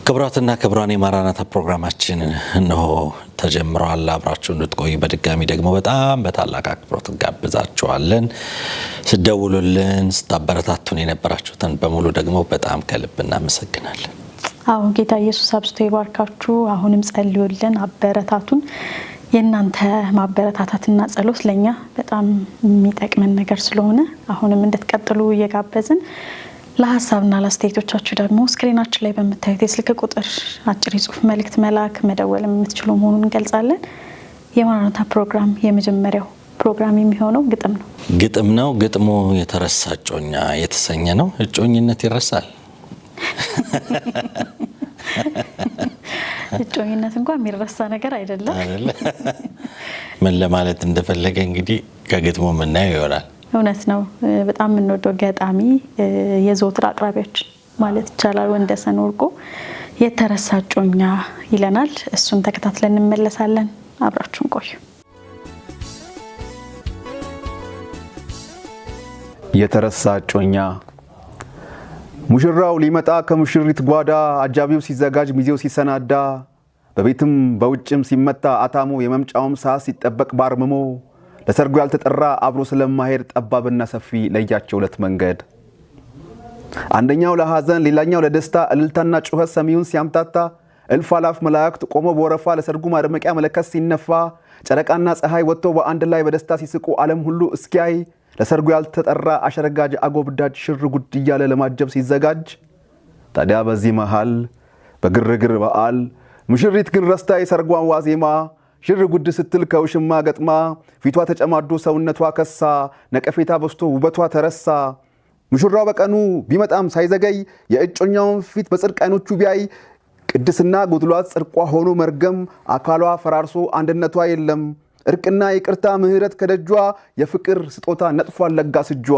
ክብራትና ክብራን የማራናታ ፕሮግራማችን ነው ተጀምሯል። አብራችሁ እንድትቆዩ በድጋሚ ደግሞ በጣም በታላቅ አክብሮት ጋብዛችኋለን። ስደውሉልን ስታበረታቱን የነበራችሁትን በሙሉ ደግሞ በጣም ከልብ እናመሰግናለን። አዎ ጌታ ኢየሱስ አብዝቶ ይባርካችሁ። አሁንም ጸልዩልን፣ አበረታቱን። የእናንተ ማበረታታትና ጸሎት ለኛ በጣም የሚጠቅመን ነገር ስለሆነ አሁንም እንድትቀጥሉ እየጋበዝን ለሐሳብና ለአስተያየቶቻችሁ ደግሞ ስክሪናችን ላይ በመታየት የስልክ ቁጥር አጭር ጽሁፍ መልእክት መላክ መደወል የምትችሉ መሆኑን እንገልጻለን። የማራናታ ፕሮግራም የመጀመሪያው ፕሮግራም የሚሆነው ግጥም ነው። ግጥሙ የተረሳ እጮኛ የተሰኘ ነው። እጮኝነት ይረሳል? እጮኝነት እንኳን የሚረሳ ነገር አይደለም። ምን ለማለት እንደፈለገ እንግዲህ ከግጥሙ የምናየው ይሆናል። እውነት ነው። በጣም የምንወደው ገጣሚ የዘወትር አቅራቢዎች ማለት ይቻላል ወንደሰን ወርቁ የተረሳ እጮኛ ይለናል። እሱን ተከታትለን እንመለሳለን። አብራችሁን ቆዩ። የተረሳ እጮኛ። ሙሽራው ሊመጣ ከሙሽሪት ጓዳ አጃቢው ሲዘጋጅ ሚዜው ሲሰናዳ በቤትም በውጭም ሲመታ አታሞ የመምጫውም ሰዓት ሲጠበቅ ባርምሞ ለሰርጉ ያልተጠራ አብሮ ስለማሄድ ጠባብና ሰፊ ለያቸው ሁለት መንገድ አንደኛው ለሐዘን ሌላኛው ለደስታ እልልታና ጩኸት ሰሚውን ሲያምታታ እልፍ አላፍ መላእክት ቆሞ በወረፋ ለሰርጉ ማድመቂያ መለከት ሲነፋ ጨረቃና ፀሐይ ወጥተው በአንድ ላይ በደስታ ሲስቁ ዓለም ሁሉ እስኪያይ ለሰርጉ ያልተጠራ አሸረጋጅ አጎብዳጅ ሽር ጉድ እያለ ለማጀብ ሲዘጋጅ ታዲያ በዚህ መሃል በግርግር በዓል ሙሽሪት ግን ረስታ የሰርጓን ዋዜማ ሽር ጉድ ስትል ከውሽማ ገጥማ ፊቷ ተጨማዶ ሰውነቷ ከሳ ነቀፌታ በስቶ ውበቷ ተረሳ። ሙሽራው በቀኑ ቢመጣም ሳይዘገይ የእጮኛውን ፊት በጽድቅ አይኖቹ ቢያይ ቅድስና ጎድሏት ጽድቋ ሆኖ መርገም አካሏ ፈራርሶ አንድነቷ የለም። እርቅና ይቅርታ ምህረት ከደጇ የፍቅር ስጦታ ነጥፏል ለጋስ እጇ።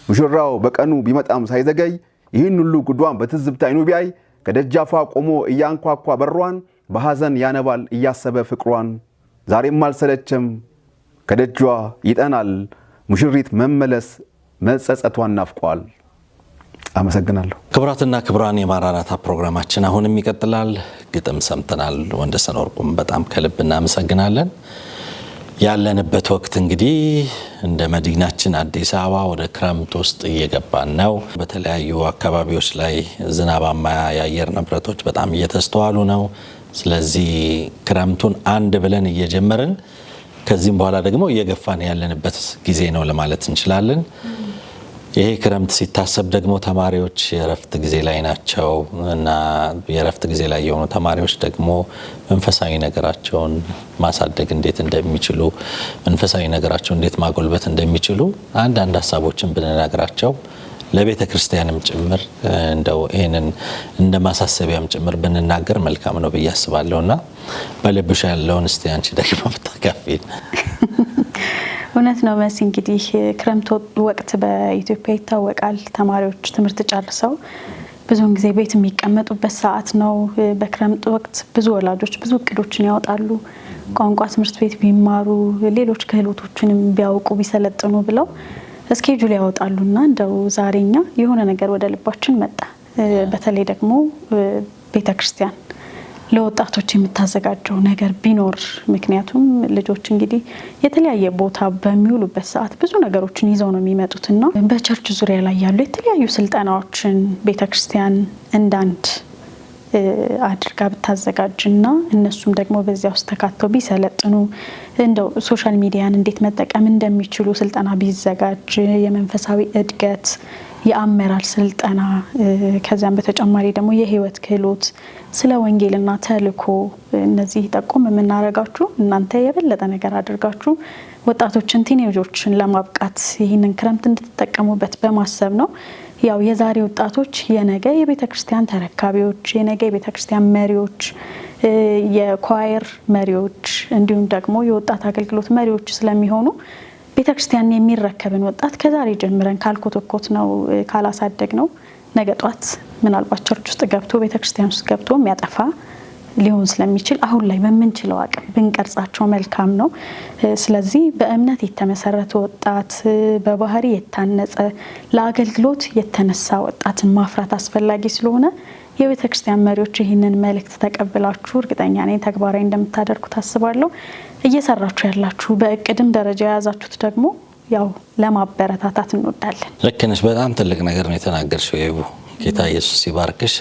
ሙሽራው በቀኑ ቢመጣም ሳይዘገይ ይህን ሁሉ ጉዷን በትዝብት አይኑ ቢያይ ከደጃፏ ቆሞ እያንኳኳ በሯን በሐዘን ያነባል እያሰበ ፍቅሯን። ዛሬም አልሰለቸም ከደጇ ይጠናል ሙሽሪት መመለስ መጸጸቷን ናፍቋል። አመሰግናለሁ። ክብራትና ክብራን የማራናታ ፕሮግራማችን አሁንም ይቀጥላል። ግጥም ሰምተናል። ወንደሰን ወርቁም በጣም ከልብ እናመሰግናለን። ያለንበት ወቅት እንግዲህ እንደ መዲናችን አዲስ አበባ ወደ ክረምት ውስጥ እየገባን ነው። በተለያዩ አካባቢዎች ላይ ዝናባማ የአየር ንብረቶች በጣም እየተስተዋሉ ነው። ስለዚህ ክረምቱን አንድ ብለን እየጀመርን ከዚህም በኋላ ደግሞ እየገፋን ያለንበት ጊዜ ነው ለማለት እንችላለን። ይሄ ክረምት ሲታሰብ ደግሞ ተማሪዎች የረፍት ጊዜ ላይ ናቸው እና የረፍት ጊዜ ላይ የሆኑ ተማሪዎች ደግሞ መንፈሳዊ ነገራቸውን ማሳደግ እንዴት እንደሚችሉ መንፈሳዊ ነገራቸውን እንዴት ማጎልበት እንደሚችሉ አንዳንድ ሐሳቦችን ብንነግራቸው ለቤተ ክርስቲያንም ጭምር እንደው ይሄንን እንደ ማሳሰቢያም ጭምር ብንናገር መልካም ነው ብዬ አስባለሁና በልብሽ ያለውን እስቲ አንቺ ደግሞ ብታካፊን። እውነት ነው መሲ። እንግዲህ ክረምት ወቅት በኢትዮጵያ ይታወቃል። ተማሪዎች ትምህርት ጨርሰው ብዙውን ጊዜ ቤት የሚቀመጡበት ሰዓት ነው። በክረምት ወቅት ብዙ ወላጆች ብዙ እቅዶችን ያወጣሉ። ቋንቋ ትምህርት ቤት ቢማሩ ሌሎች ክህሎቶችንም ቢያውቁ ቢሰለጥኑ ብለው ስኬጁል ያወጣሉና እንደው ዛሬኛ የሆነ ነገር ወደ ልባችን መጣ። በተለይ ደግሞ ቤተክርስቲያን ለወጣቶች የምታዘጋጀው ነገር ቢኖር፣ ምክንያቱም ልጆች እንግዲህ የተለያየ ቦታ በሚውሉበት ሰዓት ብዙ ነገሮችን ይዘው ነው የሚመጡትና በቸርች ዙሪያ ላይ ያሉ የተለያዩ ስልጠናዎችን ቤተክርስቲያን እንዳንድ አድርጋ ብታዘጋጅና እነሱም ደግሞ በዚያ ውስጥ ተካተው ቢሰለጥኑ እንደው ሶሻል ሚዲያን እንዴት መጠቀም እንደሚችሉ ስልጠና ቢዘጋጅ የመንፈሳዊ እድገት የአመራር ስልጠና ከዛም በተጨማሪ ደግሞ የህይወት ክህሎት ስለ ወንጌልና ተልእኮ እነዚህ ጠቆም የምናረጋችሁ እናንተ የበለጠ ነገር አድርጋችሁ ወጣቶችን ቲኔጆችን ለማብቃት ይህንን ክረምት እንድትጠቀሙበት በማሰብ ነው። ያው የዛሬ ወጣቶች የነገ የቤተክርስቲያን ተረካቢዎች፣ የነገ የቤተክርስቲያን መሪዎች፣ የኳየር መሪዎች እንዲሁም ደግሞ የወጣት አገልግሎት መሪዎች ስለሚሆኑ ቤተክርስቲያን የሚረከብን ወጣት ከዛሬ ጀምረን ካልኮተኮት ነው ካላሳደግ ነው ነገ ጧት ምናልባት ቸርች ውስጥ ገብቶ ቤተክርስቲያን ውስጥ ገብቶ የሚያጠፋ ሊሆን ስለሚችል አሁን ላይ በምንችለው አቅም ብንቀርጻቸው መልካም ነው። ስለዚህ በእምነት የተመሰረተ ወጣት፣ በባህሪ የታነጸ ለአገልግሎት የተነሳ ወጣትን ማፍራት አስፈላጊ ስለሆነ የቤተ ክርስቲያን መሪዎች ይህንን መልእክት ተቀብላችሁ እርግጠኛ ነኝ ተግባራዊ እንደምታደርጉ ታስባለሁ። እየሰራችሁ ያላችሁ በእቅድም ደረጃ የያዛችሁት ደግሞ ያው ለማበረታታት እንወዳለን። ልክ ነሽ። በጣም ትልቅ ነገር ነው የተናገርሽው ይቡ። ጌታ ኢየሱስ ይባርክሽ።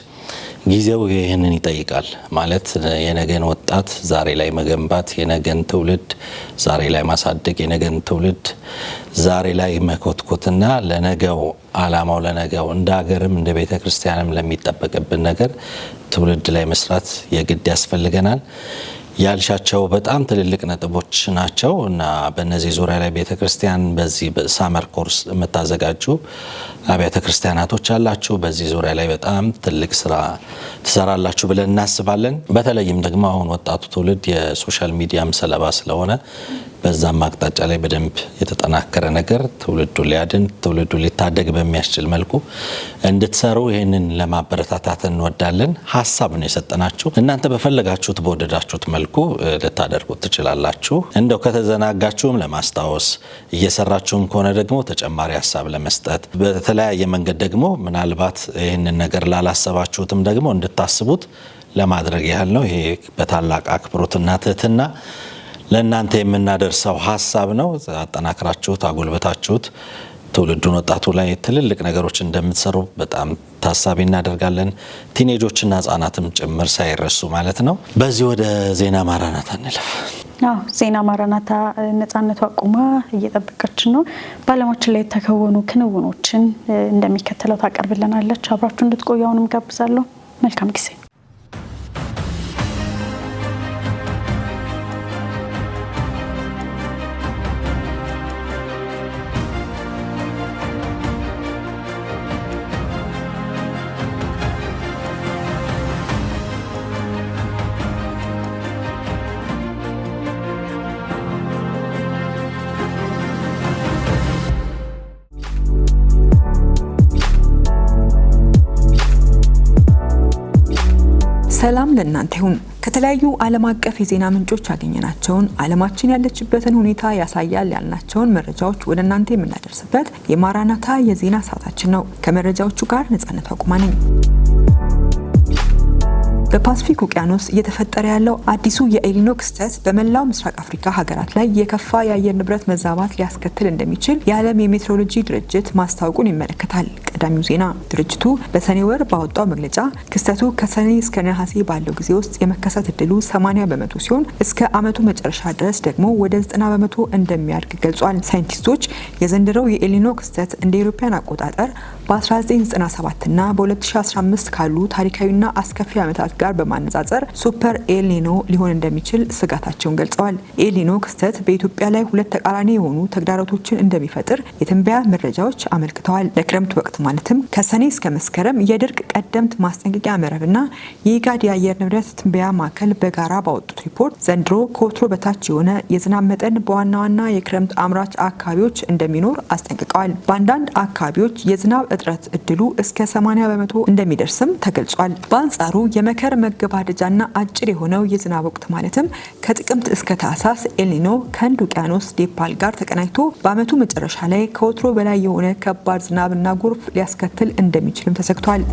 ጊዜው ይህንን ይጠይቃል ማለት የነገን ወጣት ዛሬ ላይ መገንባት፣ የነገን ትውልድ ዛሬ ላይ ማሳደግ፣ የነገን ትውልድ ዛሬ ላይ መኮትኮትና ለነገው አላማው ለነገው እንደ ሀገርም እንደ ቤተ ክርስቲያንም ለሚጠበቅብን ነገር ትውልድ ላይ መስራት የግድ ያስፈልገናል። ያልሻቸው በጣም ትልልቅ ነጥቦች ናቸው እና በእነዚህ ዙሪያ ላይ ቤተክርስቲያን በዚህ በሳመር ኮርስ የምታዘጋጁ አብያተ ክርስቲያናቶች አላችሁ። በዚህ ዙሪያ ላይ በጣም ትልቅ ስራ ትሰራላችሁ ብለን እናስባለን። በተለይም ደግሞ አሁን ወጣቱ ትውልድ የሶሻል ሚዲያም ሰለባ ስለሆነ በዛም አቅጣጫ ላይ በደንብ የተጠናከረ ነገር ትውልዱ ሊያድን ትውልዱ ሊታደግ በሚያስችል መልኩ እንድትሰሩ ይህንን ለማበረታታት እንወዳለን። ሀሳብ ነው የሰጠናችሁ። እናንተ በፈለጋችሁት በወደዳችሁት መልኩ ልታደርጉት ትችላላችሁ። እንደው ከተዘናጋችሁም ለማስታወስ እየሰራችሁም ከሆነ ደግሞ ተጨማሪ ሀሳብ ለመስጠት በተለያየ መንገድ ደግሞ ምናልባት ይህንን ነገር ላላሰባችሁትም ደግሞ እንድታስቡት ለማድረግ ያህል ነው። ይሄ በታላቅ አክብሮትና ትህትና ለእናንተ የምናደርሰው ሀሳብ ነው። አጠናክራችሁት አጎልበታችሁት ትውልዱን ወጣቱ ላይ ትልልቅ ነገሮች እንደምትሰሩ በጣም ታሳቢ እናደርጋለን። ቲኔጆችና ህጻናትም ጭምር ሳይረሱ ማለት ነው። በዚህ ወደ ዜና ማራናታ እንለፍ። ዜና ማራናታ ነጻነቷ ቁማ እየጠበቀችን ነው። በዓለማችን ላይ የተከወኑ ክንውኖችን እንደሚከተለው ታቀርብልናለች። አብራችሁ እንድትቆዩ አሁንም ጋብዛለሁ። መልካም ጊዜ። ሰላም ለእናንተ ይሁን። ከተለያዩ ዓለም አቀፍ የዜና ምንጮች ያገኘናቸውን ዓለማችን ያለችበትን ሁኔታ ያሳያል ያልናቸውን መረጃዎች ወደ እናንተ የምናደርስበት የማራናታ የዜና ሰዓታችን ነው። ከመረጃዎቹ ጋር ነጻነት ቁማ ነኝ። በፓሲፊክ ውቅያኖስ እየተፈጠረ ያለው አዲሱ የኤልኒኖ ክስተት በመላው ምስራቅ አፍሪካ ሀገራት ላይ የከፋ የአየር ንብረት መዛባት ሊያስከትል እንደሚችል የዓለም የሜትሮሎጂ ድርጅት ማስታወቁን ይመለከታል። ቀዳሚው ዜና ድርጅቱ በሰኔ ወር ባወጣው መግለጫ ክስተቱ ከሰኔ እስከ ነሐሴ ባለው ጊዜ ውስጥ የመከሰት እድሉ 80% ሲሆን እስከ ዓመቱ መጨረሻ ድረስ ደግሞ ወደ 90% እንደሚያድግ ገልጿል። ሳይንቲስቶች የዘንድሮው የኤልኒኖ ክስተት እንደ አውሮፓውያን አቆጣጠር በ1997 እና በ2015 ካሉ ታሪካዊና አስከፊ ዓመታት ጋር በማነጻጸር ሱፐር ኤልኒኖ ሊሆን እንደሚችል ስጋታቸውን ገልጸዋል። ኤልኒኖ ክስተት በኢትዮጵያ ላይ ሁለት ተቃራኒ የሆኑ ተግዳሮቶችን እንደሚፈጥር የትንበያ መረጃዎች አመልክተዋል። ለክረምት ወቅት ማለትም ከሰኔ እስከ መስከረም የድርቅ ቀደምት ማስጠንቀቂያ መረብና የኢጋድ የአየር ንብረት ትንበያ ማዕከል በጋራ ባወጡት ሪፖርት ዘንድሮ ከወትሮ በታች የሆነ የዝናብ መጠን በዋና ዋና የክረምት አምራች አካባቢዎች እንደሚኖር አስጠንቅቀዋል። በአንዳንድ አካባቢዎች የዝናብ እጥረት እድሉ እስከ 80% እንደሚደርስም ተገልጿል። በአንጻሩ የመከር መገባደጃና አጭር የሆነው የዝናብ ወቅት ማለትም ከጥቅምት እስከ ታህሳስ ኤልኒኖ ከህንድ ውቅያኖስ ኔፓል ጋር ተቀናጅቶ በዓመቱ መጨረሻ ላይ ከወትሮ በላይ የሆነ ከባድ ዝናብና ጎርፍ ሊያስከትል እንደሚችልም ተሰግቷል።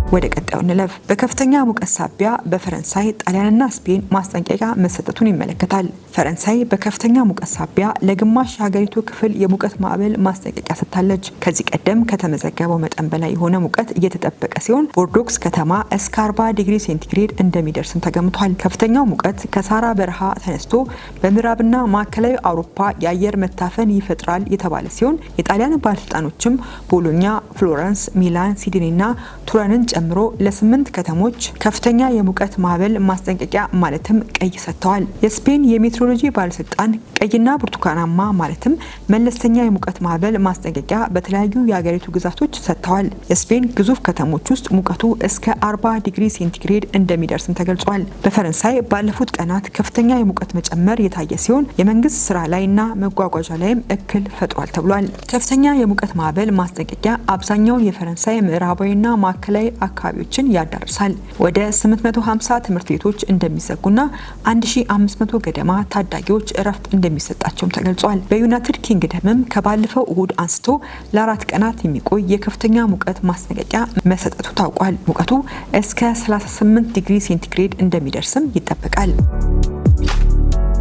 ወደ ቀጣዩ እንለፍ። በከፍተኛ ሙቀት ሳቢያ በፈረንሳይ ጣሊያንና ስፔን ማስጠንቀቂያ መሰጠቱን ይመለከታል። ፈረንሳይ በከፍተኛ ሙቀት ሳቢያ ለግማሽ የሀገሪቱ ክፍል የሙቀት ማዕበል ማስጠንቀቂያ ሰጥታለች። ከዚህ ቀደም ከተመዘገበው መጠን በላይ የሆነ ሙቀት እየተጠበቀ ሲሆን ቦርዶክስ ከተማ እስከ 40 ዲግሪ ሴንቲግሬድ እንደሚደርስም ተገምቷል። ከፍተኛው ሙቀት ከሳራ በረሃ ተነስቶ በምዕራብና ማዕከላዊ አውሮፓ የአየር መታፈን ይፈጥራል የተባለ ሲሆን የጣሊያን ባለስልጣኖችም ቦሎኛ፣ ፍሎረንስ፣ ሚላን፣ ሲድኒና ቱሪንን ጨምሮ ለ8 ከተሞች ከፍተኛ የሙቀት ማዕበል ማስጠንቀቂያ ማለትም ቀይ ሰጥተዋል። የስፔን የሜትሮሎጂ ባለስልጣን ቀይና ብርቱካናማ ማለትም መለስተኛ የሙቀት ማዕበል ማስጠንቀቂያ በተለያዩ የሀገሪቱ ግዛቶች ሰጥተዋል። የስፔን ግዙፍ ከተሞች ውስጥ ሙቀቱ እስከ 40 ዲግሪ ሴንቲግሬድ እንደሚደርስም ተገልጿል። በፈረንሳይ ባለፉት ቀናት ከፍተኛ የሙቀት መጨመር የታየ ሲሆን የመንግስት ስራ ላይና መጓጓዣ ላይም እክል ፈጥሯል ተብሏል። ከፍተኛ የሙቀት ማዕበል ማስጠንቀቂያ አብዛኛውን የፈረንሳይ ምዕራባዊና ማዕከላዊ አካባቢዎችን ያዳርሳል። ወደ 850 ትምህርት ቤቶች እንደሚዘጉና 1500 ገደማ ታዳጊዎች እረፍት እንደሚሰጣቸውም ተገልጿል። በዩናይትድ ኪንግደምም ከባለፈው እሁድ አንስቶ ለ4 ቀናት የሚቆይ የከፍተኛ ሙቀት ማስጠንቀቂያ መሰጠቱ ታውቋል። ሙቀቱ እስከ 38 ዲግሪ ሴንቲግሬድ እንደሚደርስም ይጠበቃል።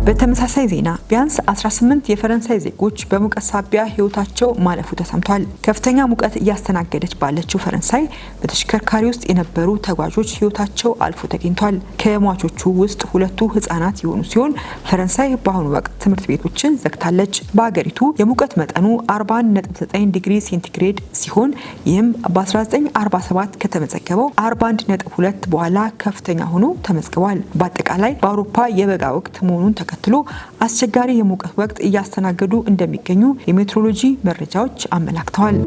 በተመሳሳይ ዜና ቢያንስ 18 የፈረንሳይ ዜጎች በሙቀት ሳቢያ ህይወታቸው ማለፉ ተሰምቷል። ከፍተኛ ሙቀት እያስተናገደች ባለችው ፈረንሳይ በተሽከርካሪ ውስጥ የነበሩ ተጓዦች ህይወታቸው አልፎ ተገኝቷል። ከሟቾቹ ውስጥ 2 ህጻናት የሆኑ ሲሆን ፈረንሳይ በአሁኑ ወቅት ትምህርት ቤቶችን ዘግታለች። በአገሪቱ የሙቀት መጠኑ 41.9 ዲግሪ ሴንቲግሬድ ሲሆን ይህም በ1947 ከተመዘገበው 41.2 በኋላ ከፍተኛ ሆኖ ተመዝግቧል። በአጠቃላይ በአውሮፓ የበጋ ወቅት መሆኑን ተከትሎ አስቸጋሪ የሙቀት ወቅት እያስተናገዱ እንደሚገኙ የሜትሮሎጂ መረጃዎች አመላክተዋል።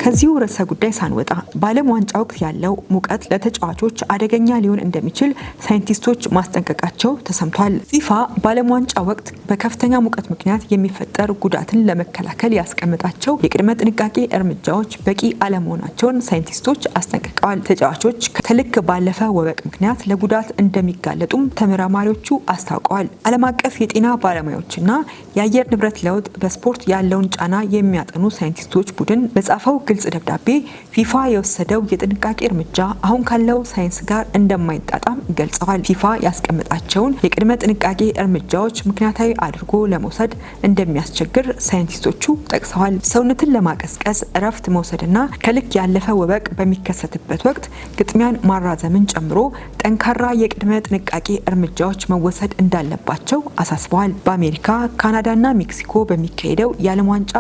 ከዚሁ ርዕሰ ጉዳይ ሳንወጣ በዓለም ዋንጫ ወቅት ያለው ሙቀት ለተጫዋቾች አደገኛ ሊሆን እንደሚችል ሳይንቲስቶች ማስጠንቀቃቸው ተሰምቷል። ፊፋ በዓለም ዋንጫ ወቅት በከፍተኛ ሙቀት ምክንያት የሚፈጠር ጉዳትን ለመከላከል ያስቀመጣቸው የቅድመ ጥንቃቄ እርምጃዎች በቂ አለመሆናቸውን ሳይንቲስቶች አስጠንቅቀዋል። ተጫዋቾች ከልክ ባለፈ ወበቅ ምክንያት ለጉዳት እንደሚጋለጡም ተመራማሪዎቹ አስታውቀዋል። ዓለም አቀፍ የጤና ባለሙያዎችና የአየር ንብረት ለውጥ በስፖርት ያለውን ጫና የሚያጠኑ ሳይንቲስቶች ቡድን በጻፈው ግልጽ ደብዳቤ ፊፋ የወሰደው የጥንቃቄ እርምጃ አሁን ካለው ሳይንስ ጋር እንደማይጣጣም ገልጸዋል። ፊፋ ያስቀመጣቸውን የቅድመ ጥንቃቄ እርምጃዎች ምክንያታዊ አድርጎ ለመውሰድ እንደሚያስቸግር ሳይንቲስቶቹ ጠቅሰዋል። ሰውነትን ለማቀዝቀዝ እረፍት መውሰድና ከልክ ያለፈ ወበቅ በሚከሰትበት ወቅት ግጥሚያን ማራዘምን ጨምሮ ጠንካራ የቅድመ ጥንቃቄ እርምጃዎች መወሰድ እንዳለባቸው አሳስበዋል። በአሜሪካ፣ ካናዳና ሜክሲኮ በሚካሄደው የዓለም ዋንጫ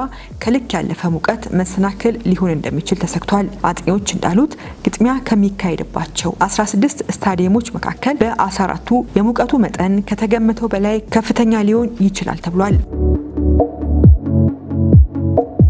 ከልክ ያለፈ ሙቀት መሰናክል ሊሆን እንደሚችል ተሰክቷል። አጥኚዎች እንዳሉት ግጥሚያ ከሚካሄድባቸው 16 ስታዲየሞች መካከል በ14ቱ የሙቀቱ መጠን ከተገመተው በላይ ከፍተኛ ሊሆን ይችላል ተብሏል።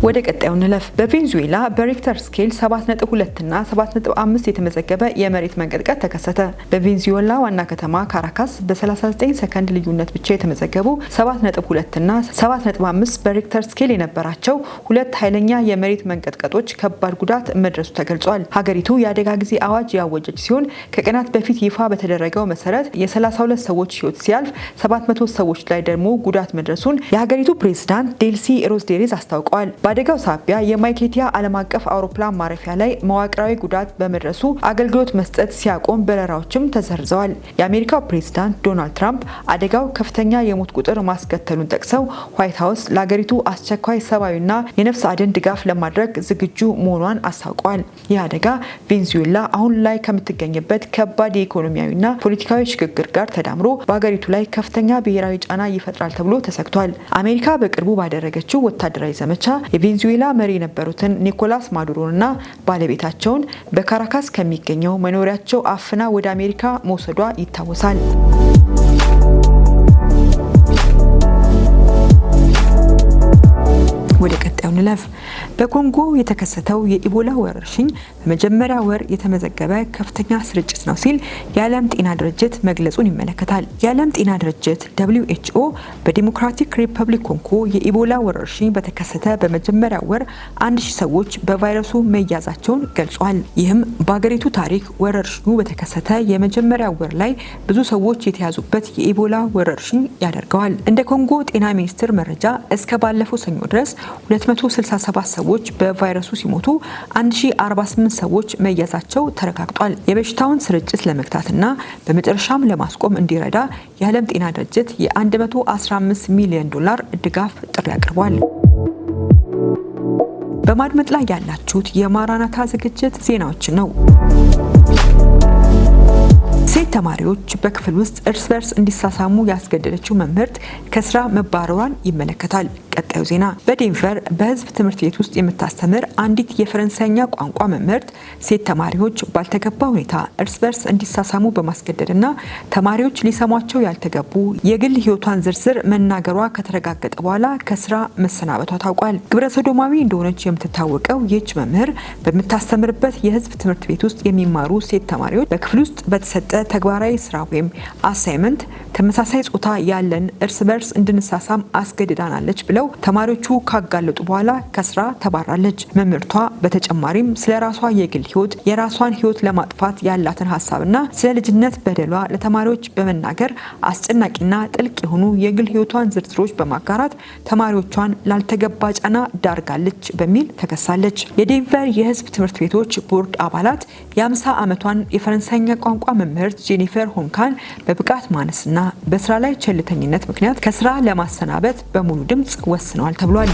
ወደ ቀጣዩ እንለፍ። በቬንዙዌላ በሬክተር ስኬል 7.2 እና 7.5 የተመዘገበ የመሬት መንቀጥቀጥ ተከሰተ። በቬንዙዌላ ዋና ከተማ ካራካስ በ39 ሰከንድ ልዩነት ብቻ የተመዘገቡ 7.2 እና 7.5 በሬክተር ስኬል የነበራቸው 2 ኃይለኛ የመሬት መንቀጥቀጦች ከባድ ጉዳት መድረሱ ተገልጿል። ሀገሪቱ የአደጋ ጊዜ አዋጅ ያወጀች ሲሆን ከቀናት በፊት ይፋ በተደረገው መሰረት የ32 ሰዎች ህይወት ሲያልፍ 700 ሰዎች ላይ ደግሞ ጉዳት መድረሱን የሀገሪቱ ፕሬዝዳንት ዴልሲ ሮዝዴሪዝ አስታውቀዋል። በአደጋው ሳቢያ የማይኬቲያ ዓለም አቀፍ አውሮፕላን ማረፊያ ላይ መዋቅራዊ ጉዳት በመድረሱ አገልግሎት መስጠት ሲያቆም በረራዎችም ተሰርዘዋል። የአሜሪካው ፕሬዝዳንት ዶናልድ ትራምፕ አደጋው ከፍተኛ የሞት ቁጥር ማስከተሉን ጠቅሰው ዋይት ሀውስ ለሀገሪቱ አስቸኳይ ሰብአዊና የነፍስ አድን ድጋፍ ለማድረግ ዝግጁ መሆኗን አስታውቀዋል። ይህ አደጋ ቬንዙዌላ አሁን ላይ ከምትገኝበት ከባድ የኢኮኖሚያዊና ፖለቲካዊ ሽግግር ጋር ተዳምሮ በሀገሪቱ ላይ ከፍተኛ ብሔራዊ ጫና ይፈጥራል ተብሎ ተሰግቷል። አሜሪካ በቅርቡ ባደረገችው ወታደራዊ ዘመቻ የቬንዙዌላ መሪ የነበሩትን ኒኮላስ ማዱሮንና ባለቤታቸውን በካራካስ ከሚገኘው መኖሪያቸው አፍና ወደ አሜሪካ መውሰዷ ይታወሳል። ወደ ቀጣዩ እንለፍ። በኮንጎ የተከሰተው የኢቦላ ወረርሽኝ በመጀመሪያ ወር የተመዘገበ ከፍተኛ ስርጭት ነው ሲል የዓለም ጤና ድርጅት መግለጹን ይመለከታል። የዓለም ጤና ድርጅት WHO በዲሞክራቲክ ሪፐብሊክ ኮንጎ የኢቦላ ወረርሽኝ በተከሰተ በመጀመሪያ ወር 1000 ሰዎች በቫይረሱ መያዛቸውን ገልጿል። ይህም በአገሪቱ ታሪክ ወረርሽኙ በተከሰተ የመጀመሪያ ወር ላይ ብዙ ሰዎች የተያዙበት የኢቦላ ወረርሽኝ ያደርገዋል። እንደ ኮንጎ ጤና ሚኒስቴር መረጃ እስከ ባለፈው ሰኞ ድረስ 267 ሰዎች በቫይረሱ ሲሞቱ 1048 ሰዎች መያዛቸው ተረጋግጧል። የበሽታውን ስርጭት ለመግታትና በመጨረሻም ለማስቆም እንዲረዳ የዓለም ጤና ድርጅት የ$115 ሚሊዮን ድጋፍ ጥሪ አቅርቧል። በማድመጥ ላይ ያላችሁት የማራናታ ዝግጅት ዜናዎችን ነው። ሴት ተማሪዎች በክፍል ውስጥ እርስ በርስ እንዲሳሳሙ ያስገደደችው መምህርት ከስራ መባረሯን ይመለከታል። ቀጣዩ ዜና በዴንቨር በህዝብ ትምህርት ቤት ውስጥ የምታስተምር አንዲት የፈረንሳይኛ ቋንቋ መምህርት ሴት ተማሪዎች ባልተገባ ሁኔታ እርስ በርስ እንዲሳሳሙ በማስገደድና ተማሪዎች ሊሰሟቸው ያልተገቡ የግል ህይወቷን ዝርዝር መናገሯ ከተረጋገጠ በኋላ ከስራ መሰናበቷ ታውቋል። ግብረ ሰዶማዊ እንደሆነች የምትታወቀው ይህች መምህር በምታስተምርበት የህዝብ ትምህርት ቤት ውስጥ የሚማሩ ሴት ተማሪዎች በክፍል ውስጥ በተሰጠ ተግባራዊ ስራ ወይም አሳይመንት ተመሳሳይ ጾታ ያለን እርስ በርስ እንድንሳሳም አስገድዳናለች ብለው ተማሪዎቹ ካጋለጡ በኋላ ከስራ ተባራለች። መምህርቷ በተጨማሪም ስለ ራሷ የግል ህይወት የራሷን ህይወት ለማጥፋት ያላትን ሀሳብና ስለ ልጅነት በደሏ ለተማሪዎች በመናገር አስጨናቂና ጥልቅ የሆኑ የግል ህይወቷን ዝርዝሮች በማጋራት ተማሪዎቿን ላልተገባ ጫና ዳርጋለች በሚል ተከሳለች። የዴንቨር የህዝብ ትምህርት ቤቶች ቦርድ አባላት የ50 ዓመቷን የፈረንሳይኛ ቋንቋ መምህርት ጄኒፈር ሆንካን በብቃት ማነስና በስራ ላይ ቸልተኝነት ምክንያት ከስራ ለማሰናበት በሙሉ ድምጽ ወስነዋል ተብሏል።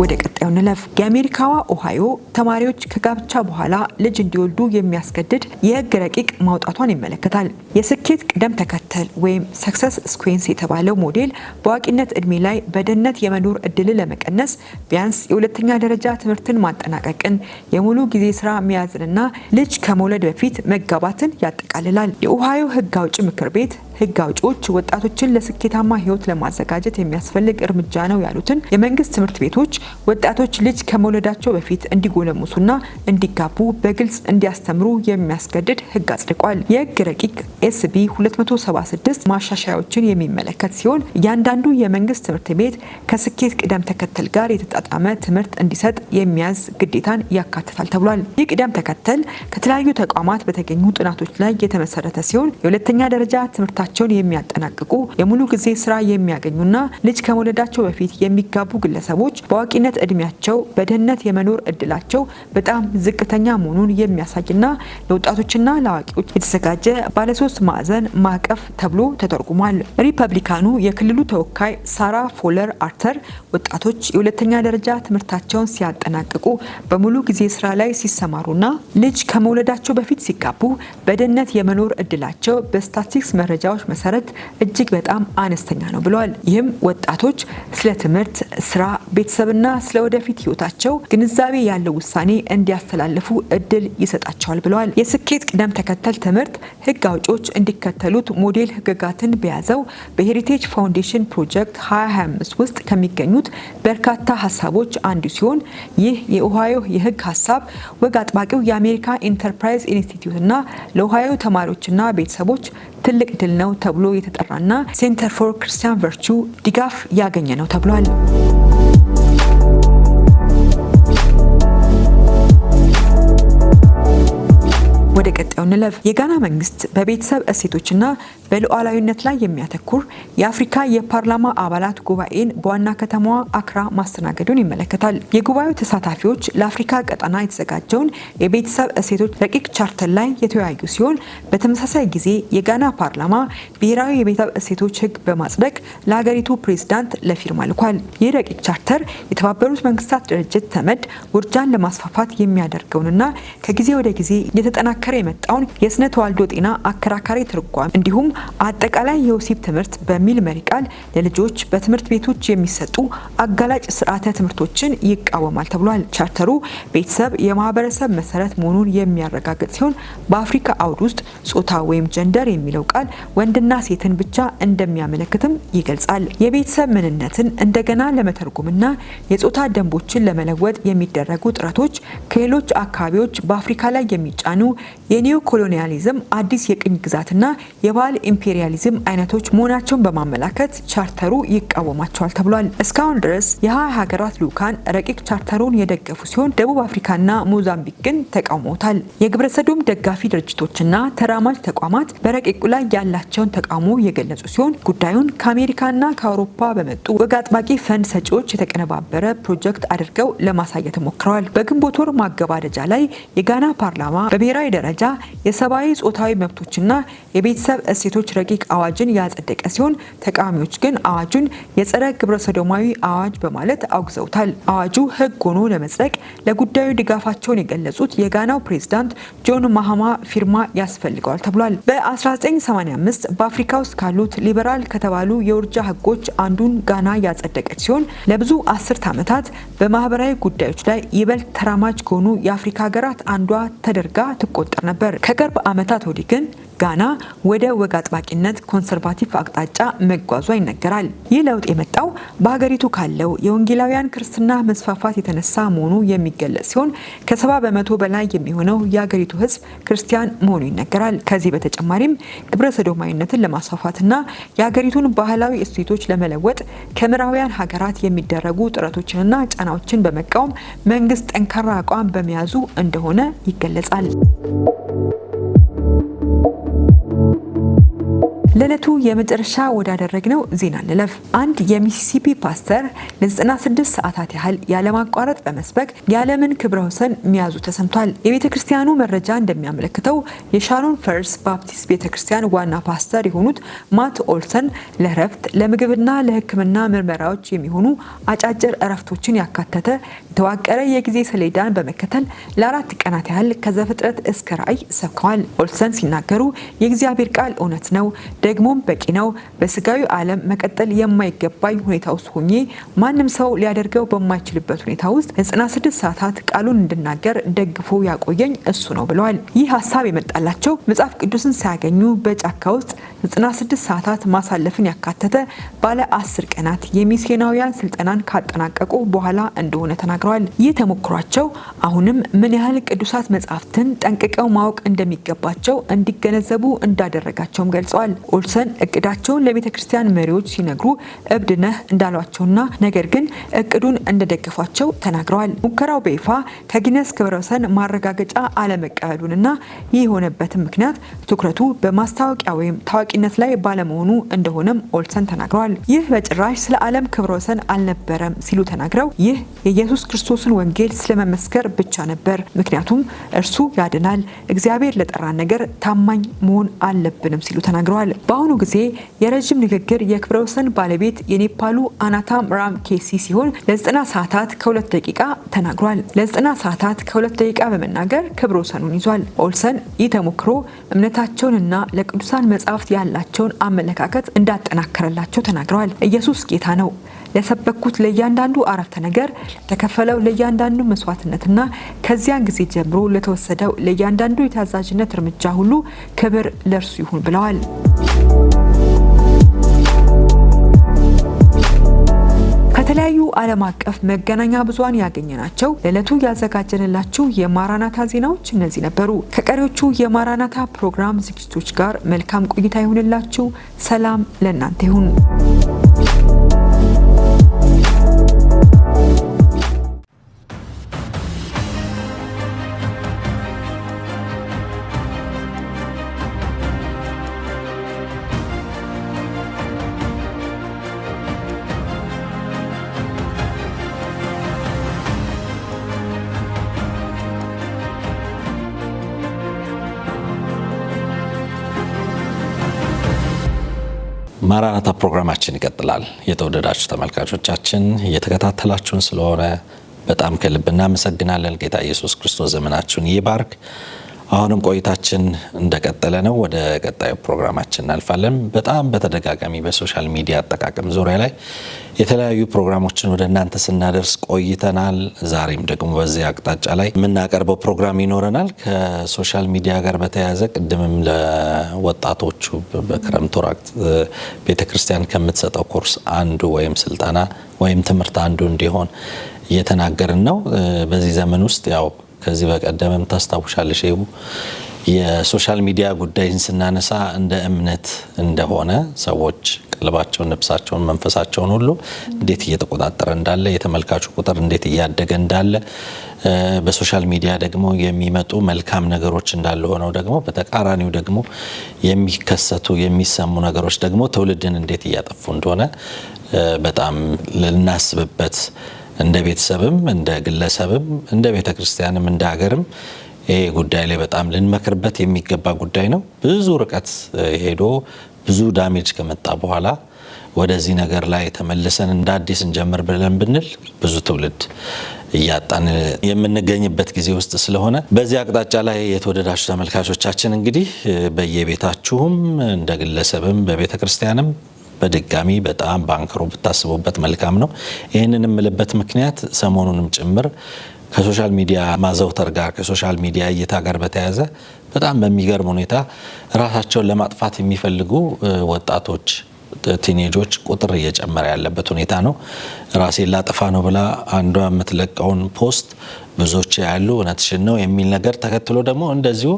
ወደ ቀጣዩ እንለፍ። የአሜሪካዋ ኦሃዮ ተማሪዎች ከጋብቻ በኋላ ልጅ እንዲወልዱ የሚያስገድድ የህግ ረቂቅ ማውጣቷን ይመለከታል። የስኬት ቅደም ተከተል ወይም ሰክሰስ ስኩዌንስ የተባለው ሞዴል በአዋቂነት እድሜ ላይ በደህንነት የመኖር እድልን ለመቀነስ ቢያንስ የሁለተኛ ደረጃ ትምህርትን ማጠናቀቅን፣ የሙሉ ጊዜ ስራ መያዝንና ልጅ ከመውለድ በፊት መጋባትን ያጠቃልላል። የኦሃዮ ህግ አውጪ ምክር ቤት ህግ አውጪዎች ወጣቶችን ለስኬታማ ህይወት ለማዘጋጀት የሚያስፈልግ እርምጃ ነው ያሉትን የመንግስት ትምህርት ቤቶች ወጣቶች ልጅ ከመውለዳቸው በፊት እንዲጎለሙሱና እንዲጋቡ በግልጽ እንዲያስተምሩ የሚያስገድድ ህግ አጽድቋል። የህግ ረቂቅ ኤስቢ 276 ማሻሻያዎችን የሚመለከት ሲሆን እያንዳንዱ የመንግስት ትምህርት ቤት ከስኬት ቅደም ተከተል ጋር የተጣጣመ ትምህርት እንዲሰጥ የሚያዝ ግዴታን ያካትታል ተብሏል። ይህ ቅደም ተከተል ከተለያዩ ተቋማት በተገኙ ጥናቶች ላይ የተመሰረተ ሲሆን የሁለተኛ ደረጃ ትምህርታቸውን የሚያጠናቅቁ የሙሉ ጊዜ ስራ የሚያገኙና ልጅ ከመውለዳቸው በፊት የሚጋቡ ግለሰቦች በአዋቂነት እድሜያቸው በደህንነት የመኖር እድላቸው በጣም ዝቅተኛ መሆኑን የሚያሳይና ለወጣቶችና ለአዋቂዎች የተዘጋጀ ባለሶስት ማዕዘን ማዕቀፍ ተብሎ ተተርጉሟል። ሪፐብሊካኑ የክልሉ ተወካይ ሳራ ፎለር አርተር ወጣቶች የሁለተኛ ደረጃ ትምህርታቸውን ሲያጠናቅቁ በሙሉ ጊዜ ስራ ላይ ሲሰማሩና ልጅ ከመውለዳቸው በፊት ሲጋቡ በደህንነት የመኖር እድላቸው በስታቲስቲክስ መረጃዎች መሰረት እጅግ በጣም አነስተኛ ነው ብለዋል። ይህም ወጣቶች ስለ ትምህርት፣ ስራ፣ ቤተሰብና ስለ ወደፊት ህይወታቸው ግንዛቤ ያለው ውሳኔ እንዲያስተላልፉ እድል ይሰጣቸዋል ብለዋል። የስኬት ቅደም ተከተል ትምህርት ህግ አውጪዎች እንዲከተሉት ሞዴል ህግጋትን በያዘው በሄሪቴጅ ፋውንዴሽን ፕሮጀክት 2025 ውስጥ ከሚገኙት በርካታ ሀሳቦች አንዱ ሲሆን ይህ የኦሃዮ የህግ ሀሳብ ወግ አጥባቂው የአሜሪካ ኢንተርፕራይዝ ኢንስቲትዩት እና ለኦሃዮ ተማሪዎችና ቤተሰቦች ትልቅ ድል ነው ተብሎ የተጠራና ሴንተር ፎር ክርስቲያን ቨርቹ ድጋፍ ያገኘ ነው ተብሏል። ወደ ቀጣዩ እንለፍ። የጋና መንግስት በቤተሰብ እሴቶችና በሉዓላዊነት ላይ የሚያተኩር የአፍሪካ የፓርላማ አባላት ጉባኤን በዋና ከተማዋ አክራ ማስተናገዱን ይመለከታል። የጉባኤው ተሳታፊዎች ለአፍሪካ ቀጠና የተዘጋጀውን የቤተሰብ እሴቶች ረቂቅ ቻርተር ላይ የተወያዩ ሲሆን በተመሳሳይ ጊዜ የጋና ፓርላማ ብሔራዊ የቤተሰብ እሴቶች ህግ በማጽደቅ ለሀገሪቱ ፕሬዝዳንት ለፊርማ ልኳል። ይህ ረቂቅ ቻርተር የተባበሩት መንግስታት ድርጅት ተመድ ውርጃን ለማስፋፋት የሚያደርገውንና ከጊዜ ወደ ጊዜ የተጠናከረ የመጣውን የስነ ተዋልዶ ጤና አከራካሪ ትርጓሜ እንዲሁም አጠቃላይ የወሲብ ትምህርት በሚል መሪ ቃል ለልጆች በትምህርት ቤቶች የሚሰጡ አጋላጭ ስርዓተ ትምህርቶችን ይቃወማል ተብሏል። ቻርተሩ ቤተሰብ የማህበረሰብ መሰረት መሆኑን የሚያረጋግጥ ሲሆን በአፍሪካ አውድ ውስጥ ጾታ ወይም ጀንደር የሚለው ቃል ወንድና ሴትን ብቻ እንደሚያመለክትም ይገልጻል። የቤተሰብ ምንነትን እንደገና ለመተርጎምና የጾታ ደንቦችን ለመለወጥ የሚደረጉ ጥረቶች ከሌሎች አካባቢዎች በአፍሪካ ላይ የሚጫኑ የኒዮ ኮሎኒያሊዝም አዲስ የቅኝ ግዛትና የባህል ኢምፔሪያሊዝም አይነቶች መሆናቸውን በማመላከት ቻርተሩ ይቃወማቸዋል ተብሏል። እስካሁን ድረስ የ20 ሀገራት ልዑካን ረቂቅ ቻርተሩን የደገፉ ሲሆን ደቡብ አፍሪካና ሞዛምቢክ ግን ተቃውመውታል። የግብረሰዶም ደጋፊ ድርጅቶችና ተራማጅ ተቋማት በረቂቁ ላይ ያላቸውን ተቃውሞ የገለጹ ሲሆን ጉዳዩን ከአሜሪካና ከአውሮፓ በመጡ ወግ አጥባቂ ፈንድ ሰጪዎች የተቀነባበረ ፕሮጀክት አድርገው ለማሳየት ሞክረዋል። በግንቦት ወር ማገባደጃ ላይ የጋና ፓርላማ በብሔራዊ ደረጃ የሰብአዊ ጾታዊ መብቶችና የቤተሰብ እሴቶች ረቂቅ አዋጅን ያጸደቀ ሲሆን ተቃዋሚዎች ግን አዋጁን የጸረ ግብረ ሰዶማዊ አዋጅ በማለት አውግዘውታል። አዋጁ ህግ ሆኖ ለመጽደቅ ለጉዳዩ ድጋፋቸውን የገለጹት የጋናው ፕሬዝዳንት ጆን ማሃማ ፊርማ ያስፈልገዋል ተብሏል። በ1985 በአፍሪካ ውስጥ ካሉት ሊበራል ከተባሉ የውርጃ ህጎች አንዱን ጋና ያጸደቀች ሲሆን ለብዙ አስርት ዓመታት በማህበራዊ ጉዳዮች ላይ ይበልጥ ተራማጅ ከሆኑ የአፍሪካ ሀገራት አንዷ ተደርጋ ትቆጠር ነበር። ከቅርብ ዓመታት ወዲህ ግን ጋና ወደ ወግ አጥባቂነት ኮንሰርቫቲቭ አቅጣጫ መጓዟ ይነገራል። ይህ ለውጥ የመጣው በሀገሪቱ ካለው የወንጌላውያን ክርስትና መስፋፋት የተነሳ መሆኑ የሚገለጽ ሲሆን ከ70 በመቶ በላይ የሚሆነው የሀገሪቱ ሕዝብ ክርስቲያን መሆኑ ይነገራል። ከዚህ በተጨማሪም ግብረ ሰዶማዊነትን ለማስፋፋትና የሀገሪቱን ባህላዊ እሴቶች ለመለወጥ ከምዕራባውያን ሀገራት የሚደረጉ ጥረቶችንና ጫናዎችን በመቃወም መንግስት ጠንካራ አቋም በመያዙ እንደሆነ ይገለጻል። ለዕለቱ የመጨረሻ ወዳደረግነው ዜና እንለፍ። አንድ የሚሲሲፒ ፓስተር ለ96 ሰዓታት ያህል ያለማቋረጥ በመስበክ የዓለምን ክብረ ወሰን መያዙ ተሰምቷል። የቤተ ክርስቲያኑ መረጃ እንደሚያመለክተው የሻሮን ፈርስት ባፕቲስት ቤተ ክርስቲያን ዋና ፓስተር የሆኑት ማት ኦልሰን ለእረፍት ለምግብና ለሕክምና ምርመራዎች የሚሆኑ አጫጭር እረፍቶችን ያካተተ የተዋቀረ የጊዜ ሰሌዳን በመከተል ለ4 ቀናት ያህል ከዘፍጥረት እስከ ራእይ ሰብከዋል። ኦልሰን ሲናገሩ የእግዚአብሔር ቃል እውነት ነው፣ ደግሞም በቂ ነው። በስጋዊ ዓለም መቀጠል የማይገባኝ ሁኔታ ውስጥ ሆኜ ማንም ሰው ሊያደርገው በማይችልበት ሁኔታ ውስጥ ለ96 ሰዓታት ቃሉን እንድናገር ደግፎ ያቆየኝ እሱ ነው ብለዋል። ይህ ሀሳብ የመጣላቸው መጽሐፍ ቅዱስን ሳያገኙ በጫካ ውስጥ 96 ሰዓታት ማሳለፍን ያካተተ ባለ 10 ቀናት የሚስዮናውያን ስልጠናን ካጠናቀቁ በኋላ እንደሆነ ተናግረዋል። ይህ ተሞክሯቸው አሁንም ምን ያህል ቅዱሳት መጽሐፍትን ጠንቅቀው ማወቅ እንደሚገባቸው እንዲገነዘቡ እንዳደረጋቸውም ገልጸዋል። ኦልሰን እቅዳቸውን ለቤተ ክርስቲያን መሪዎች ሲነግሩ እብድ ነህ እንዳሏቸውና ነገር ግን እቅዱን እንደደገፏቸው ተናግረዋል። ሙከራው በይፋ ከጊነስ ክብረ ወሰን ማረጋገጫ አለመቀበሉንና ይህ የሆነበትን ምክንያት ትኩረቱ በማስታወቂያ ወይም ታዋቂነት ላይ ባለመሆኑ እንደሆነም ኦልሰን ተናግረዋል። ይህ በጭራሽ ስለ ዓለም ክብረ ወሰን አልነበረም ሲሉ ተናግረው ይህ የኢየሱስ ክርስቶስን ወንጌል ስለመመስከር ብቻ ነበር፣ ምክንያቱም እርሱ ያድናል፣ እግዚአብሔር ለጠራን ነገር ታማኝ መሆን አለብንም ሲሉ ተናግረዋል። በአሁኑ ጊዜ የረጅም ንግግር የክብረ ወሰን ባለቤት የኔፓሉ አናታም ራም ኬሲ ሲሆን ለ90 ሰዓታት ከ2 ደቂቃ ተናግሯል። ለ90 ሰዓታት ከ2 ደቂቃ በመናገር ክብረ ወሰኑን ይዟል። ኦልሰን ይህ ተሞክሮ እምነታቸውንና ለቅዱሳን መጻሕፍት ያላቸውን አመለካከት እንዳጠናከረላቸው ተናግረዋል። ኢየሱስ ጌታ ነው። ለሰበኩት ለእያንዳንዱ አረፍተ ነገር፣ ለተከፈለው ለእያንዳንዱ መስዋዕትነትና ከዚያን ጊዜ ጀምሮ ለተወሰደው ለእያንዳንዱ የታዛዥነት እርምጃ ሁሉ ክብር ለእርሱ ይሁን ብለዋል። ከተለያዩ ዓለም አቀፍ መገናኛ ብዙሃን ያገኘናቸው ለዕለቱ ያዘጋጀንላችሁ የማራናታ ዜናዎች እነዚህ ነበሩ። ከቀሪዎቹ የማራናታ ፕሮግራም ዝግጅቶች ጋር መልካም ቆይታ ይሁንላችሁ። ሰላም ለእናንተ ይሁን። ማራናታ ፕሮግራማችን ይቀጥላል። የተወደዳችሁ ተመልካቾቻችን እየተከታተላችሁን ስለሆነ በጣም ከልብ እናመሰግናለን። ጌታ ኢየሱስ ክርስቶስ ዘመናችሁን ይባርክ። አሁንም ቆይታችን እንደቀጠለ ነው። ወደ ቀጣዩ ፕሮግራማችን እናልፋለን። በጣም በተደጋጋሚ በሶሻል ሚዲያ አጠቃቀም ዙሪያ ላይ የተለያዩ ፕሮግራሞችን ወደ እናንተ ስናደርስ ቆይተናል። ዛሬም ደግሞ በዚህ አቅጣጫ ላይ የምናቀርበው ፕሮግራም ይኖረናል። ከሶሻል ሚዲያ ጋር በተያያዘ ቅድምም ለወጣቶቹ በክረምት ወራት ቤተክርስቲያን ከምትሰጠው ኮርስ አንዱ ወይም ስልጠና ወይም ትምህርት አንዱ እንዲሆን እየተናገርን ነው። በዚህ ዘመን ውስጥ ያው ከዚህ በቀደምም ታስታውሻለሽ የሶሻል ሚዲያ ጉዳይን ስናነሳ እንደ እምነት እንደሆነ ሰዎች ቀልባቸውን፣ ነፍሳቸውን፣ መንፈሳቸውን ሁሉ እንዴት እየተቆጣጠረ እንዳለ የተመልካቹ ቁጥር እንዴት እያደገ እንዳለ በሶሻል ሚዲያ ደግሞ የሚመጡ መልካም ነገሮች እንዳለ ሆነው ደግሞ በተቃራኒው ደግሞ የሚከሰቱ የሚሰሙ ነገሮች ደግሞ ትውልድን እንዴት እያጠፉ እንደሆነ በጣም ልናስብበት እንደ ቤተሰብም እንደ ግለሰብም እንደ ቤተክርስቲያንም እንደ ሀገርም ይሄ ጉዳይ ላይ በጣም ልንመክርበት የሚገባ ጉዳይ ነው። ብዙ ርቀት ሄዶ ብዙ ዳሜጅ ከመጣ በኋላ ወደዚህ ነገር ላይ ተመልሰን እንደ አዲስ እንጀምር ብለን ብንል ብዙ ትውልድ እያጣን የምንገኝበት ጊዜ ውስጥ ስለሆነ በዚህ አቅጣጫ ላይ የተወደዳችሁ ተመልካቾቻችን እንግዲህ በየቤታችሁም እንደ ግለሰብም በቤተክርስቲያንም በድጋሚ በጣም ባንክሮ ብታስቡበት መልካም ነው። ይህንን የምልበት ምክንያት ሰሞኑንም ጭምር ከሶሻል ሚዲያ ማዘውተር ጋር ከሶሻል ሚዲያ እይታ ጋር በተያያዘ በጣም በሚገርም ሁኔታ ራሳቸውን ለማጥፋት የሚፈልጉ ወጣቶች ቲኔጆች ቁጥር እየጨመረ ያለበት ሁኔታ ነው። ራሴን ላጠፋ ነው ብላ አንዷ የምትለቀውን ፖስት ብዙዎች ያሉ እውነትሽን ነው የሚል ነገር ተከትሎ ደግሞ እንደዚሁ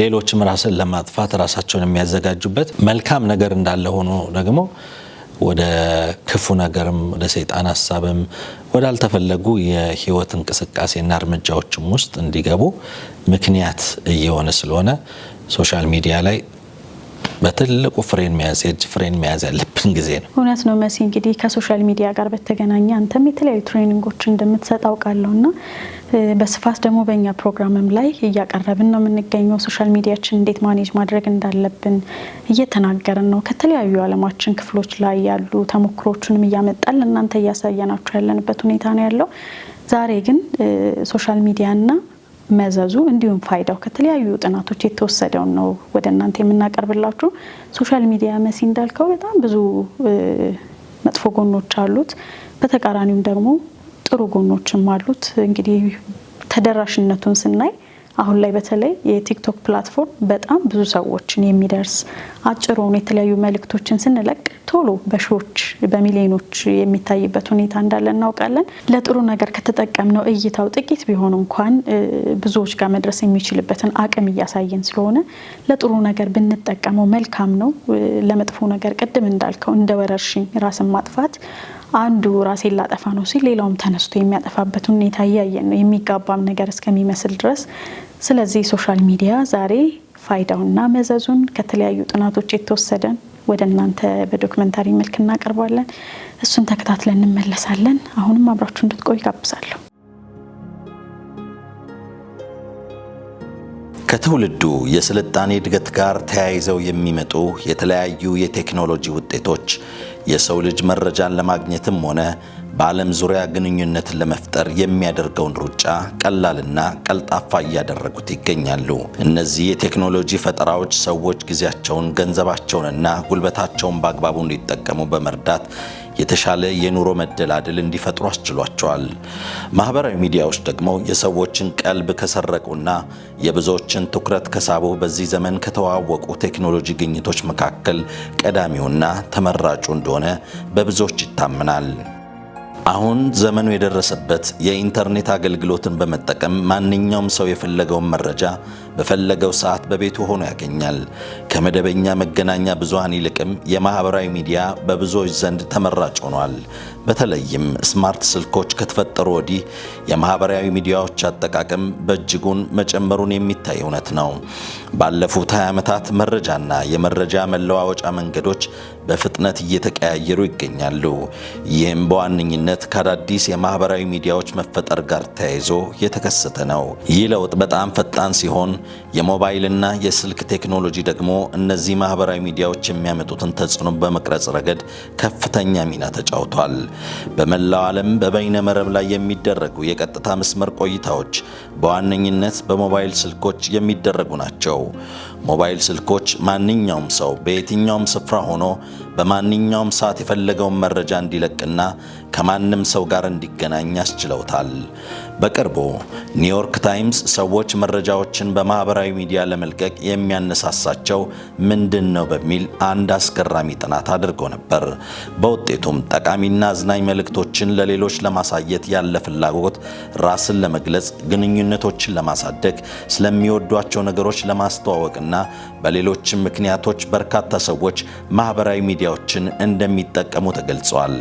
ሌሎችም ራስን ለማጥፋት ራሳቸውን የሚያዘጋጁበት መልካም ነገር እንዳለ ሆኖ ደግሞ ወደ ክፉ ነገርም ወደ ሰይጣን ሐሳብም ወዳልተፈለጉ የህይወት እንቅስቃሴና እርምጃዎችም ውስጥ እንዲገቡ ምክንያት እየሆነ ስለሆነ ሶሻል ሚዲያ ላይ በትልቁ ፍሬን መያዝ ያለብን ጊዜ ነው። እውነት ነው መሲ። እንግዲህ ከሶሻል ሚዲያ ጋር በተገናኘ አንተም የተለያዩ ትሬኒንጎች እንደምትሰጥ አውቃለሁና በስፋት ደግሞ በእኛ ፕሮግራምም ላይ እያቀረብን ነው የምንገኘው። ሶሻል ሚዲያችን እንዴት ማኔጅ ማድረግ እንዳለብን እየተናገርን ነው። ከተለያዩ ዓለማችን ክፍሎች ላይ ያሉ ተሞክሮቹንም እያመጣል እናንተ እያሳየናችሁ ያለንበት ሁኔታ ነው ያለው። ዛሬ ግን ሶሻል ሚዲያና መዘዙ እንዲሁም ፋይዳው ከተለያዩ ጥናቶች የተወሰደውን ነው ወደ እናንተ የምናቀርብላችሁ። ሶሻል ሚዲያ መሲ እንዳልከው በጣም ብዙ መጥፎ ጎኖች አሉት፣ በተቃራኒውም ደግሞ ጥሩ ጎኖችም አሉት። እንግዲህ ተደራሽነቱን ስናይ አሁን ላይ በተለይ የቲክቶክ ፕላትፎርም በጣም ብዙ ሰዎችን የሚደርስ አጭር ሆኖ የተለያዩ መልእክቶችን ስንለቅ ቶሎ በሺዎች በሚሊዮኖች የሚታይበት ሁኔታ እንዳለ እናውቃለን። ለጥሩ ነገር ከተጠቀምነው እይታው ጥቂት ቢሆን እንኳን ብዙዎች ጋር መድረስ የሚችልበትን አቅም እያሳየን ስለሆነ ለጥሩ ነገር ብንጠቀመው መልካም ነው። ለመጥፎ ነገር ቅድም እንዳልከው እንደ ወረርሽኝ ራስን ማጥፋት አንዱ ራሴን ላጠፋ ነው ሲል ሌላውም ተነስቶ የሚያጠፋበት ሁኔታ እያየን ነው፣ የሚጋባም ነገር እስከሚመስል ድረስ። ስለዚህ ሶሻል ሚዲያ ዛሬ ፋይዳውና መዘዙን ከተለያዩ ጥናቶች የተወሰደን ወደ እናንተ በዶክመንታሪ መልክ እናቀርባለን። እሱን ተከታትለን እንመለሳለን። አሁንም አብራችሁ እንድትቆዩ ጋብዛለሁ። ከትውልዱ የስልጣኔ እድገት ጋር ተያይዘው የሚመጡ የተለያዩ የቴክኖሎጂ ውጤቶች የሰው ልጅ መረጃን ለማግኘትም ሆነ በዓለም ዙሪያ ግንኙነትን ለመፍጠር የሚያደርገውን ሩጫ ቀላልና ቀልጣፋ እያደረጉት ይገኛሉ። እነዚህ የቴክኖሎጂ ፈጠራዎች ሰዎች ጊዜያቸውን፣ ገንዘባቸውንና ጉልበታቸውን በአግባቡ እንዲጠቀሙ በመርዳት የተሻለ የኑሮ መደላደል እንዲፈጥሩ አስችሏቸዋል። ማህበራዊ ሚዲያዎች ደግሞ የሰዎችን ቀልብ ከሰረቁና የብዙዎችን ትኩረት ከሳቡ በዚህ ዘመን ከተዋወቁ ቴክኖሎጂ ግኝቶች መካከል ቀዳሚውና ተመራጩ እንደሆነ በብዙዎች ይታመናል። አሁን ዘመኑ የደረሰበት የኢንተርኔት አገልግሎትን በመጠቀም ማንኛውም ሰው የፈለገውን መረጃ በፈለገው ሰዓት በቤቱ ሆኖ ያገኛል። ከመደበኛ መገናኛ ብዙሃን ይልቅም የማህበራዊ ሚዲያ በብዙዎች ዘንድ ተመራጭ ሆኗል። በተለይም ስማርት ስልኮች ከተፈጠሩ ወዲህ የማህበራዊ ሚዲያዎች አጠቃቀም በእጅጉን መጨመሩን የሚታይ እውነት ነው። ባለፉት 20 ዓመታት መረጃና የመረጃ መለዋወጫ መንገዶች በፍጥነት እየተቀያየሩ ይገኛሉ። ይህም በዋነኝነት ከአዳዲስ የማህበራዊ ሚዲያዎች መፈጠር ጋር ተያይዞ የተከሰተ ነው። ይህ ለውጥ በጣም ፈጣን ሲሆን የሞባይልና የስልክ ቴክኖሎጂ ደግሞ እነዚህ ማህበራዊ ሚዲያዎች የሚያመጡትን ተጽዕኖ በመቅረጽ ረገድ ከፍተኛ ሚና ተጫውቷል። በመላው ዓለም በበይነ መረብ ላይ የሚደረጉ የቀጥታ መስመር ቆይታዎች በዋነኝነት በሞባይል ስልኮች የሚደረጉ ናቸው። ሞባይል ስልኮች ማንኛውም ሰው በየትኛውም ስፍራ ሆኖ በማንኛውም ሰዓት የፈለገውን መረጃ እንዲለቅና ከማንም ሰው ጋር እንዲገናኝ ያስችለውታል። በቅርቡ ኒውዮርክ ታይምስ ሰዎች መረጃዎችን በማህበራዊ ሚዲያ ለመልቀቅ የሚያነሳሳቸው ምንድን ነው በሚል አንድ አስገራሚ ጥናት አድርጎ ነበር። በውጤቱም ጠቃሚና አዝናኝ መልእክቶችን ለሌሎች ለማሳየት ያለ ፍላጎት፣ ራስን ለመግለጽ፣ ግንኙነቶችን ለማሳደግ፣ ስለሚወዷቸው ነገሮች ለማስተዋወቅና በሌሎችም ምክንያቶች በርካታ ሰዎች ማህበራዊ ሚዲያዎችን እንደሚጠቀሙ ተገልጿል።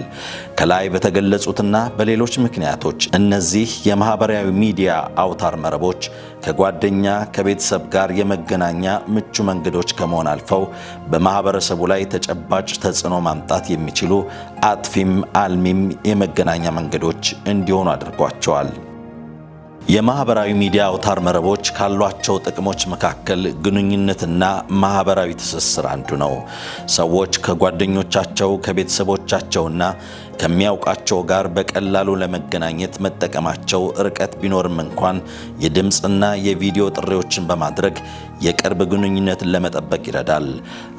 ከላይ በተገለጹትና በሌሎች ምክንያቶች እነዚህ የማህበራዊ ሚዲያ አውታር መረቦች ከጓደኛ ከቤተሰብ ጋር የመገናኛ ምቹ መንገዶች ከመሆን አልፈው በማህበረሰቡ ላይ ተጨባጭ ተጽዕኖ ማምጣት የሚችሉ አጥፊም አልሚም የመገናኛ መንገዶች እንዲሆኑ አድርጓቸዋል። የማህበራዊ ሚዲያ አውታር መረቦች ካሏቸው ጥቅሞች መካከል ግንኙነትና ማህበራዊ ትስስር አንዱ ነው። ሰዎች ከጓደኞቻቸው ከቤተሰቦቻቸውና ከሚያውቃቸው ጋር በቀላሉ ለመገናኘት መጠቀማቸው ርቀት ቢኖርም እንኳን የድምፅና የቪዲዮ ጥሪዎችን በማድረግ የቅርብ ግንኙነትን ለመጠበቅ ይረዳል።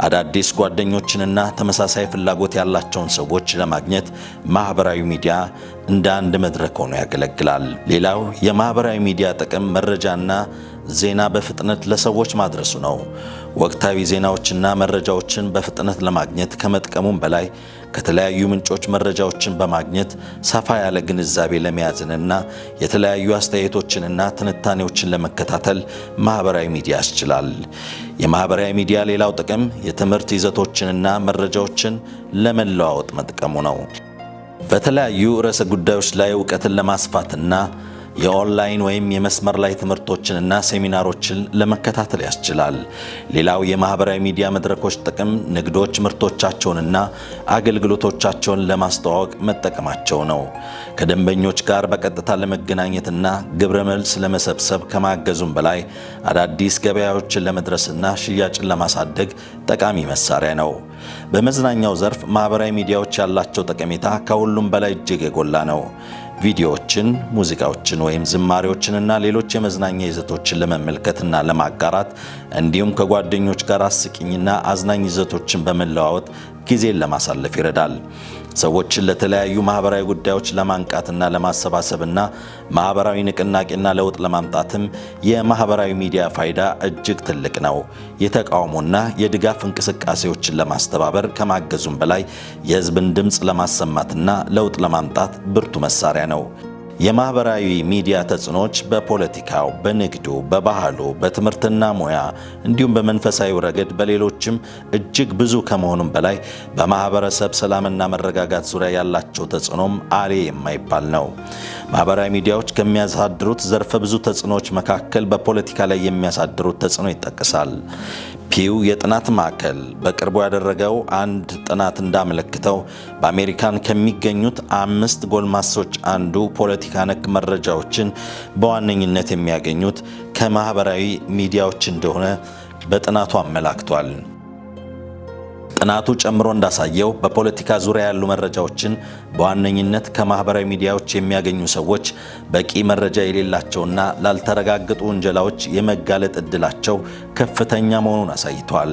አዳዲስ ጓደኞችንና ተመሳሳይ ፍላጎት ያላቸውን ሰዎች ለማግኘት ማህበራዊ ሚዲያ እንደ አንድ መድረክ ሆኖ ያገለግላል። ሌላው የማህበራዊ ሚዲያ ጥቅም መረጃና ዜና በፍጥነት ለሰዎች ማድረሱ ነው። ወቅታዊ ዜናዎችና መረጃዎችን በፍጥነት ለማግኘት ከመጥቀሙም በላይ ከተለያዩ ምንጮች መረጃዎችን በማግኘት ሰፋ ያለ ግንዛቤ ለመያዝንና የተለያዩ አስተያየቶችንና ትንታኔዎችን ለመከታተል ማህበራዊ ሚዲያ ያስችላል። የማህበራዊ ሚዲያ ሌላው ጥቅም የትምህርት ይዘቶችንና መረጃዎችን ለመለዋወጥ መጥቀሙ ነው። በተለያዩ ርዕሰ ጉዳዮች ላይ ዕውቀትን ለማስፋትና የኦንላይን ወይም የመስመር ላይ ትምህርቶችንና ሴሚናሮችን ለመከታተል ያስችላል። ሌላው የማህበራዊ ሚዲያ መድረኮች ጥቅም ንግዶች ምርቶቻቸውንና አገልግሎቶቻቸውን ለማስተዋወቅ መጠቀማቸው ነው። ከደንበኞች ጋር በቀጥታ ለመገናኘትና ግብረ መልስ ለመሰብሰብ ከማገዙም በላይ አዳዲስ ገበያዎችን ለመድረስና ሽያጭን ለማሳደግ ጠቃሚ መሳሪያ ነው። በመዝናኛው ዘርፍ ማህበራዊ ሚዲያዎች ያላቸው ጠቀሜታ ከሁሉም በላይ እጅግ የጎላ ነው። ቪዲዮዎችን፣ ሙዚቃዎችን ወይም ዝማሬዎችንና ሌሎች የመዝናኛ ይዘቶችን ለመመልከትና ለማጋራት እንዲሁም ከጓደኞች ጋር አስቂኝና አዝናኝ ይዘቶችን በመለዋወጥ ጊዜን ለማሳለፍ ይረዳል። ሰዎችን ለተለያዩ ማህበራዊ ጉዳዮች ለማንቃትና ለማሰባሰብና ማህበራዊ ንቅናቄና ለውጥ ለማምጣትም የማህበራዊ ሚዲያ ፋይዳ እጅግ ትልቅ ነው። የተቃውሞና የድጋፍ እንቅስቃሴዎችን ለማስተባበር ከማገዙም በላይ የህዝብን ድምፅ ለማሰማትና ለውጥ ለማምጣት ብርቱ መሳሪያ ነው። የማህበራዊ ሚዲያ ተጽዕኖዎች በፖለቲካው፣ በንግዱ፣ በባህሉ፣ በትምህርትና ሙያ እንዲሁም በመንፈሳዊ ረገድ በሌሎችም እጅግ ብዙ ከመሆኑም በላይ በማህበረሰብ ሰላምና መረጋጋት ዙሪያ ያላቸው ተጽዕኖም አሌ የማይባል ነው። ማህበራዊ ሚዲያዎች ከሚያሳድሩት ዘርፈ ብዙ ተጽዕኖዎች መካከል በፖለቲካ ላይ የሚያሳድሩት ተጽዕኖ ይጠቀሳል። ፒው የጥናት ማዕከል በቅርቡ ያደረገው አንድ ጥናት እንዳመለክተው በአሜሪካን ከሚገኙት 5 ጎልማሶች አንዱ ፖለቲካ ነክ መረጃዎችን በዋነኝነት የሚያገኙት ከማህበራዊ ሚዲያዎች እንደሆነ በጥናቱ አመላክቷል። ጥናቱ ጨምሮ እንዳሳየው በፖለቲካ ዙሪያ ያሉ መረጃዎችን በዋነኝነት ከማህበራዊ ሚዲያዎች የሚያገኙ ሰዎች በቂ መረጃ የሌላቸውና ላልተረጋገጡ ውንጀላዎች የመጋለጥ እድላቸው ከፍተኛ መሆኑን አሳይቷል።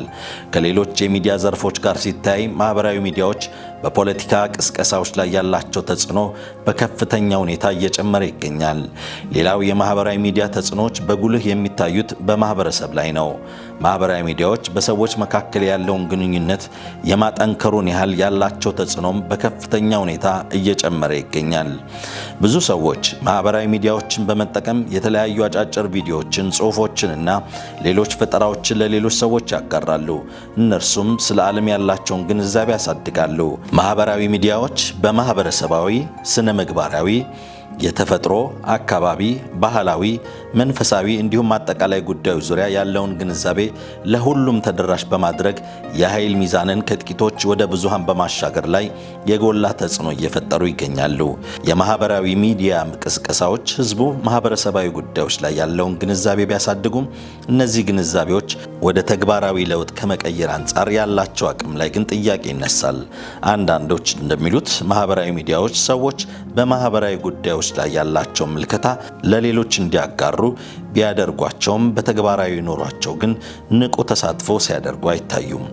ከሌሎች የሚዲያ ዘርፎች ጋር ሲታይ ማህበራዊ ሚዲያዎች በፖለቲካ ቅስቀሳዎች ላይ ያላቸው ተጽዕኖ በከፍተኛ ሁኔታ እየጨመረ ይገኛል። ሌላው የማህበራዊ ሚዲያ ተጽዕኖዎች በጉልህ የሚታዩት በማህበረሰብ ላይ ነው። ማህበራዊ ሚዲያዎች በሰዎች መካከል ያለውን ግንኙነት የማጠንከሩን ያህል ያላቸው ተጽዕኖም በከፍተኛ ሁኔታ እየጨመረ ይገኛል። ብዙ ሰዎች ማህበራዊ ሚዲያዎችን በመጠቀም የተለያዩ አጫጭር ቪዲዮዎችን፣ ጽሑፎችንና ሌሎች ፈጠራዎችን ለሌሎች ሰዎች ያጋራሉ። እነርሱም ስለ ዓለም ያላቸውን ግንዛቤ ያሳድጋሉ። ማህበራዊ ሚዲያዎች በማህበረሰባዊ፣ ስነ ምግባራዊ፣ የተፈጥሮ፣ አካባቢ፣ ባህላዊ፣ መንፈሳዊ እንዲሁም አጠቃላይ ጉዳዮች ዙሪያ ያለውን ግንዛቤ ለሁሉም ተደራሽ በማድረግ የኃይል ሚዛንን ከጥቂቶች ወደ ብዙሃን በማሻገር ላይ የጎላ ተጽዕኖ እየፈጠሩ ይገኛሉ። የማህበራዊ ሚዲያ ቅስቀሳዎች ህዝቡ ማህበረሰባዊ ጉዳዮች ላይ ያለውን ግንዛቤ ቢያሳድጉም እነዚህ ግንዛቤዎች ወደ ተግባራዊ ለውጥ ከመቀየር አንጻር ያላቸው አቅም ላይ ግን ጥያቄ ይነሳል። አንዳንዶች እንደሚሉት ማህበራዊ ሚዲያዎች ሰዎች በማህበራዊ ጉዳዮች ላይ ያላቸው ምልከታ ለሌሎች እንዲያጋሩ ቢያደርጓቸውም በተግባራዊ ኑሯቸው ግን ንቁ ተሳትፎ ሲያደርጉ አይታዩም።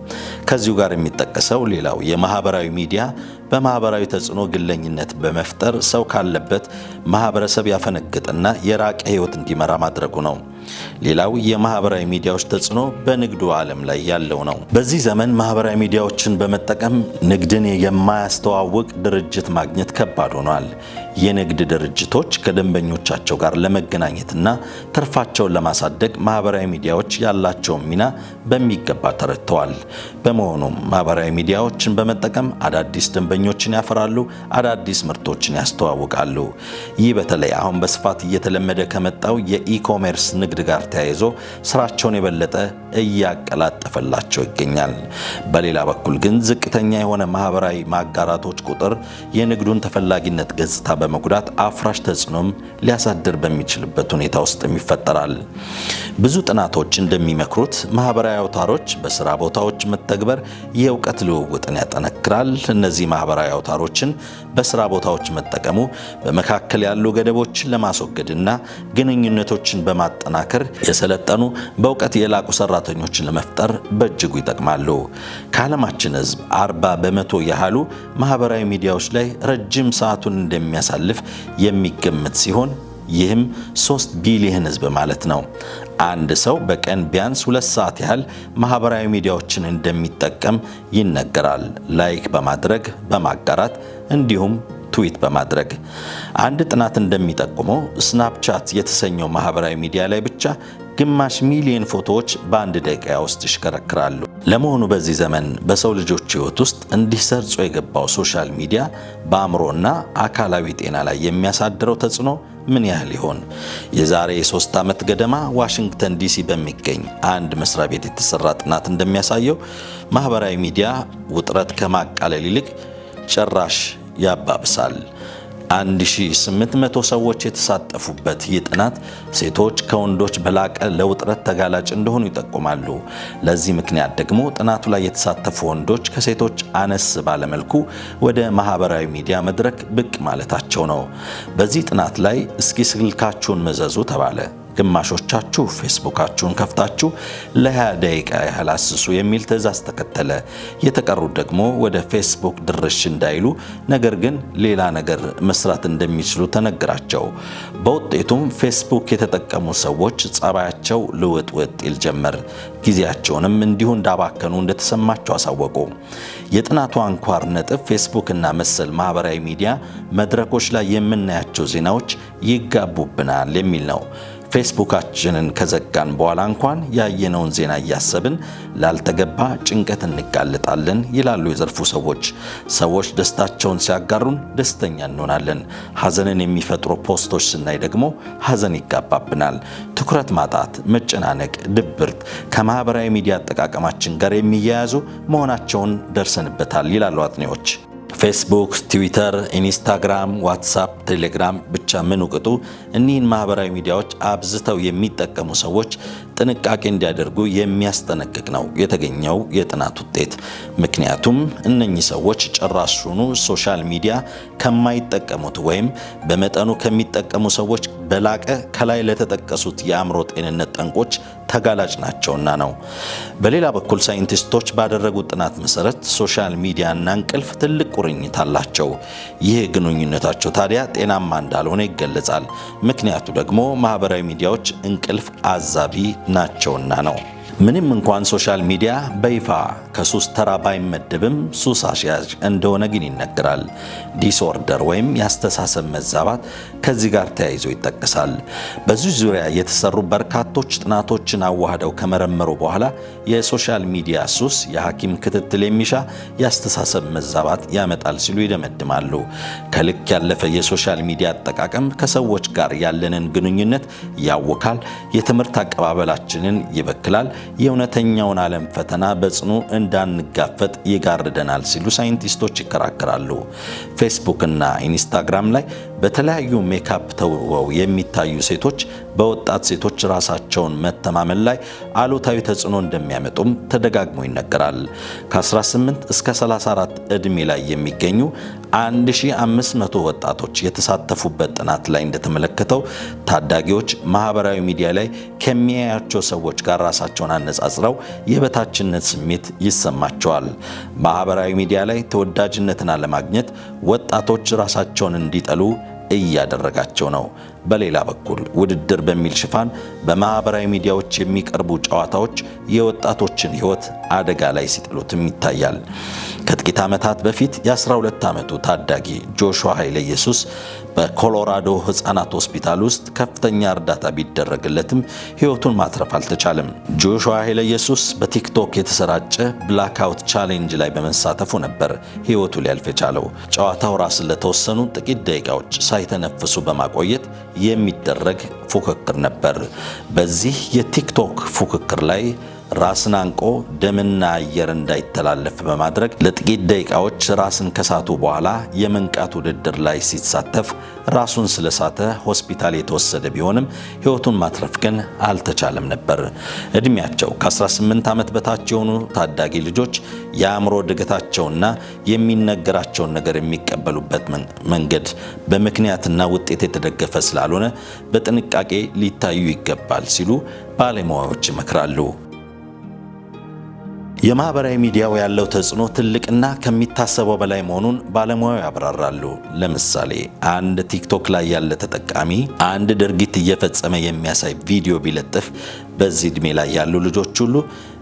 ከዚሁ ጋር የሚጠቀሰው ሌላው የማህበራዊ ሚዲያ በማህበራዊ ተጽዕኖ ግለኝነት በመፍጠር ሰው ካለበት ማህበረሰብ ያፈነገጠና የራቀ ህይወት እንዲመራ ማድረጉ ነው። ሌላው የማህበራዊ ሚዲያዎች ተጽዕኖ በንግዱ ዓለም ላይ ያለው ነው። በዚህ ዘመን ማህበራዊ ሚዲያዎችን በመጠቀም ንግድን የማያስተዋውቅ ድርጅት ማግኘት ከባድ ሆኗል። የንግድ ድርጅቶች ከደንበኞቻቸው ጋር ለመገናኘትና ትርፋቸውን ለማሳደግ ማህበራዊ ሚዲያዎች ያላቸውን ሚና በሚገባ ተረድተዋል። በመሆኑም ማህበራዊ ሚዲያዎችን በመጠቀም አዳዲስ ደንበኞችን ያፈራሉ፣ አዳዲስ ምርቶችን ያስተዋውቃሉ። ይህ በተለይ አሁን በስፋት እየተለመደ ከመጣው የኢኮሜርስ ንግድ ጋር ተያይዞ ስራቸውን የበለጠ እያቀላጠፈላቸው ይገኛል። በሌላ በኩል ግን ዝቅተኛ የሆነ ማህበራዊ ማጋራቶች ቁጥር የንግዱን ተፈላጊነት ገጽታ በመጉዳት አፍራሽ ተጽዕኖም ሊያሳድር በሚችልበት ሁኔታ ውስጥ ይፈጠራል። ብዙ ጥናቶች እንደሚመክሩት ማህበራዊ አውታሮች በስራ ቦታዎች መተግበር የእውቀት ልውውጥን ያጠነክራል። እነዚህ ማህበራዊ አውታሮችን በስራ ቦታዎች መጠቀሙ በመካከል ያሉ ገደቦችን ለማስወገድና ግንኙነቶችን በማጠናከር የሰለጠኑ በእውቀት የላቁ ሰራተኞችን ለመፍጠር በእጅጉ ይጠቅማሉ። ከዓለማችን ሕዝብ 40% ያህሉ ማህበራዊ ሚዲያዎች ላይ ረጅም ሰዓቱን እንደሚያሳልፍ የሚገመት ሲሆን ይህም 3 ቢሊዮን ሕዝብ ማለት ነው። አንድ ሰው በቀን ቢያንስ 2 ሰዓት ያህል ማህበራዊ ሚዲያዎችን እንደሚጠቀም ይነገራል። ላይክ በማድረግ በማጋራት እንዲሁም ትዊት በማድረግ አንድ ጥናት እንደሚጠቁመው ስናፕቻት የተሰኘው ማህበራዊ ሚዲያ ላይ ብቻ ግማሽ ሚሊዮን ፎቶዎች በአንድ ደቂቃ ውስጥ ይሽከረክራሉ። ለመሆኑ በዚህ ዘመን በሰው ልጆች ሕይወት ውስጥ እንዲህ ሰርጾ የገባው ሶሻል ሚዲያ በአእምሮና አካላዊ ጤና ላይ የሚያሳድረው ተጽዕኖ ምን ያህል ይሆን? የዛሬ 3 ዓመት ገደማ ዋሽንግተን ዲሲ በሚገኝ አንድ መስሪያ ቤት የተሰራ ጥናት እንደሚያሳየው ማህበራዊ ሚዲያ ውጥረት ከማቃለል ይልቅ ጭራሽ ያባብሳል። 1800 ሰዎች የተሳተፉበት ይህ ጥናት ሴቶች ከወንዶች በላቀ ለውጥረት ተጋላጭ እንደሆኑ ይጠቁማሉ። ለዚህ ምክንያት ደግሞ ጥናቱ ላይ የተሳተፉ ወንዶች ከሴቶች አነስ ባለመልኩ ወደ ማህበራዊ ሚዲያ መድረክ ብቅ ማለታቸው ነው። በዚህ ጥናት ላይ እስኪ ስልካችሁን መዘዙ ተባለ። ግማሾቻችሁ ፌስቡካችሁን ከፍታችሁ ለ20 ደቂቃ ያህል አስሱ የሚል ትዕዛዝ ተከተለ። የተቀሩት ደግሞ ወደ ፌስቡክ ድርሽ እንዳይሉ ነገር ግን ሌላ ነገር መስራት እንደሚችሉ ተነግራቸው። በውጤቱም ፌስቡክ የተጠቀሙ ሰዎች ጸባያቸው ልውጥውጥ ይል ጀመር። ጊዜያቸውንም እንዲሁ እንዳባከኑ እንደተሰማቸው አሳወቁ። የጥናቱ አንኳር ነጥብ ፌስቡክ እና መሰል ማህበራዊ ሚዲያ መድረኮች ላይ የምናያቸው ዜናዎች ይጋቡብናል የሚል ነው። ፌስቡካችንን ከዘጋን በኋላ እንኳን ያየነውን ዜና እያሰብን ላልተገባ ጭንቀት እንጋለጣለን ይላሉ የዘርፉ ሰዎች። ሰዎች ደስታቸውን ሲያጋሩን ደስተኛ እንሆናለን። ሐዘንን የሚፈጥሩ ፖስቶች ስናይ ደግሞ ሐዘን ይጋባብናል። ትኩረት ማጣት፣ መጨናነቅ፣ ድብርት ከማህበራዊ ሚዲያ አጠቃቀማችን ጋር የሚያያዙ መሆናቸውን ደርሰንበታል ይላሉ አጥኚዎች። ፌስቡክ፣ ትዊተር፣ ኢንስታግራም፣ ዋትሳፕ፣ ቴሌግራም ብቻ ምን ውቅጡ እኒህን ማህበራዊ ሚዲያዎች አብዝተው የሚጠቀሙ ሰዎች ጥንቃቄ እንዲያደርጉ የሚያስጠነቅቅ ነው የተገኘው የጥናት ውጤት። ምክንያቱም እነኚህ ሰዎች ጭራሹኑ ሶሻል ሚዲያ ከማይጠቀሙት ወይም በመጠኑ ከሚጠቀሙ ሰዎች በላቀ ከላይ ለተጠቀሱት የአእምሮ ጤንነት ጠንቆች ተጋላጭ ናቸውና ነው። በሌላ በኩል ሳይንቲስቶች ባደረጉት ጥናት መሰረት ሶሻል ሚዲያና እንቅልፍ ትልቅ ቁርኝት አላቸው። ይህ ግንኙነታቸው ታዲያ ጤናማ እንዳልሆነ ይገለጻል። ምክንያቱ ደግሞ ማህበራዊ ሚዲያዎች እንቅልፍ አዛቢ ናቸውና ነው። ምንም እንኳን ሶሻል ሚዲያ በይፋ ከሱስ ተራ ባይመደብም ሱስ አስያዥ እንደሆነ ግን ይነገራል። ዲስኦርደር ወይም የአስተሳሰብ መዛባት ከዚህ ጋር ተያይዞ ይጠቀሳል። በዚህ ዙሪያ የተሰሩ በርካቶች ጥናቶችን አዋህደው ከመረመሩ በኋላ የሶሻል ሚዲያ ሱስ የሐኪም ክትትል የሚሻ የአስተሳሰብ መዛባት ያመጣል ሲሉ ይደመድማሉ። ከልክ ያለፈ የሶሻል ሚዲያ አጠቃቀም ከሰዎች ጋር ያለንን ግንኙነት ያውካል፣ የትምህርት አቀባበላችንን ይበክላል፣ የእውነተኛውን ዓለም ፈተና በጽኑ እንዳንጋፈጥ ይጋርደናል ሲሉ ሳይንቲስቶች ይከራከራሉ። ፌስቡክ እና ኢንስታግራም ላይ በተለያዩ ሜካፕ ተውበው የሚታዩ ሴቶች በወጣት ሴቶች ራሳቸውን መተማመን ላይ አሉታዊ ተጽዕኖ እንደሚያመጡም ተደጋግሞ ይነገራል። ከ18 እስከ 34 ዕድሜ ላይ የሚገኙ 1500 ወጣቶች የተሳተፉበት ጥናት ላይ እንደተመለከተው ታዳጊዎች ማህበራዊ ሚዲያ ላይ ከሚያያቸው ሰዎች ጋር ራሳቸውን አነጻጽረው የበታችነት ስሜት ይሰማቸዋል። ማህበራዊ ሚዲያ ላይ ተወዳጅነትን አለማግኘት ወጣቶች ራሳቸውን እንዲጠሉ እያደረጋቸው ነው። በሌላ በኩል ውድድር በሚል ሽፋን በማህበራዊ ሚዲያዎች የሚቀርቡ ጨዋታዎች የወጣቶችን ሕይወት አደጋ ላይ ሲጥሉትም ይታያል። ከጥቂት ዓመታት በፊት የ12 ዓመቱ ታዳጊ ጆሹዋ ኃይለ ኢየሱስ በኮሎራዶ ሕፃናት ሆስፒታል ውስጥ ከፍተኛ እርዳታ ቢደረግለትም ሕይወቱን ማትረፍ አልተቻለም። ጆሹዋ ኃይለ ኢየሱስ በቲክቶክ የተሰራጨ ብላክአውት ቻሌንጅ ላይ በመሳተፉ ነበር ሕይወቱ ሊያልፍ የቻለው። ጨዋታው ራስን ለተወሰኑ ጥቂት ደቂቃዎች ሳይተነፍሱ በማቆየት የሚደረግ ፉክክር ነበር። በዚህ የቲክቶክ ፉክክር ላይ ራስን አንቆ ደምና አየር እንዳይተላለፍ በማድረግ ለጥቂት ደቂቃዎች ራስን ከሳቱ በኋላ የመንቃት ውድድር ላይ ሲሳተፍ ራሱን ስለሳተ ሆስፒታል የተወሰደ ቢሆንም ሕይወቱን ማትረፍ ግን አልተቻለም ነበር። እድሜያቸው ከ18 ዓመት በታች የሆኑ ታዳጊ ልጆች የአእምሮ እድገታቸውና የሚነገራቸውን ነገር የሚቀበሉበት መንገድ በምክንያትና ውጤት የተደገፈ ስላልሆነ በጥንቃቄ ሊታዩ ይገባል ሲሉ ባለሙያዎች ይመክራሉ። የማህበራዊ ሚዲያው ያለው ተጽዕኖ ትልቅና ከሚታሰበው በላይ መሆኑን ባለሙያው ያብራራሉ። ለምሳሌ አንድ ቲክቶክ ላይ ያለ ተጠቃሚ አንድ ድርጊት እየፈጸመ የሚያሳይ ቪዲዮ ቢለጥፍ በዚህ እድሜ ላይ ያሉ ልጆች ሁሉ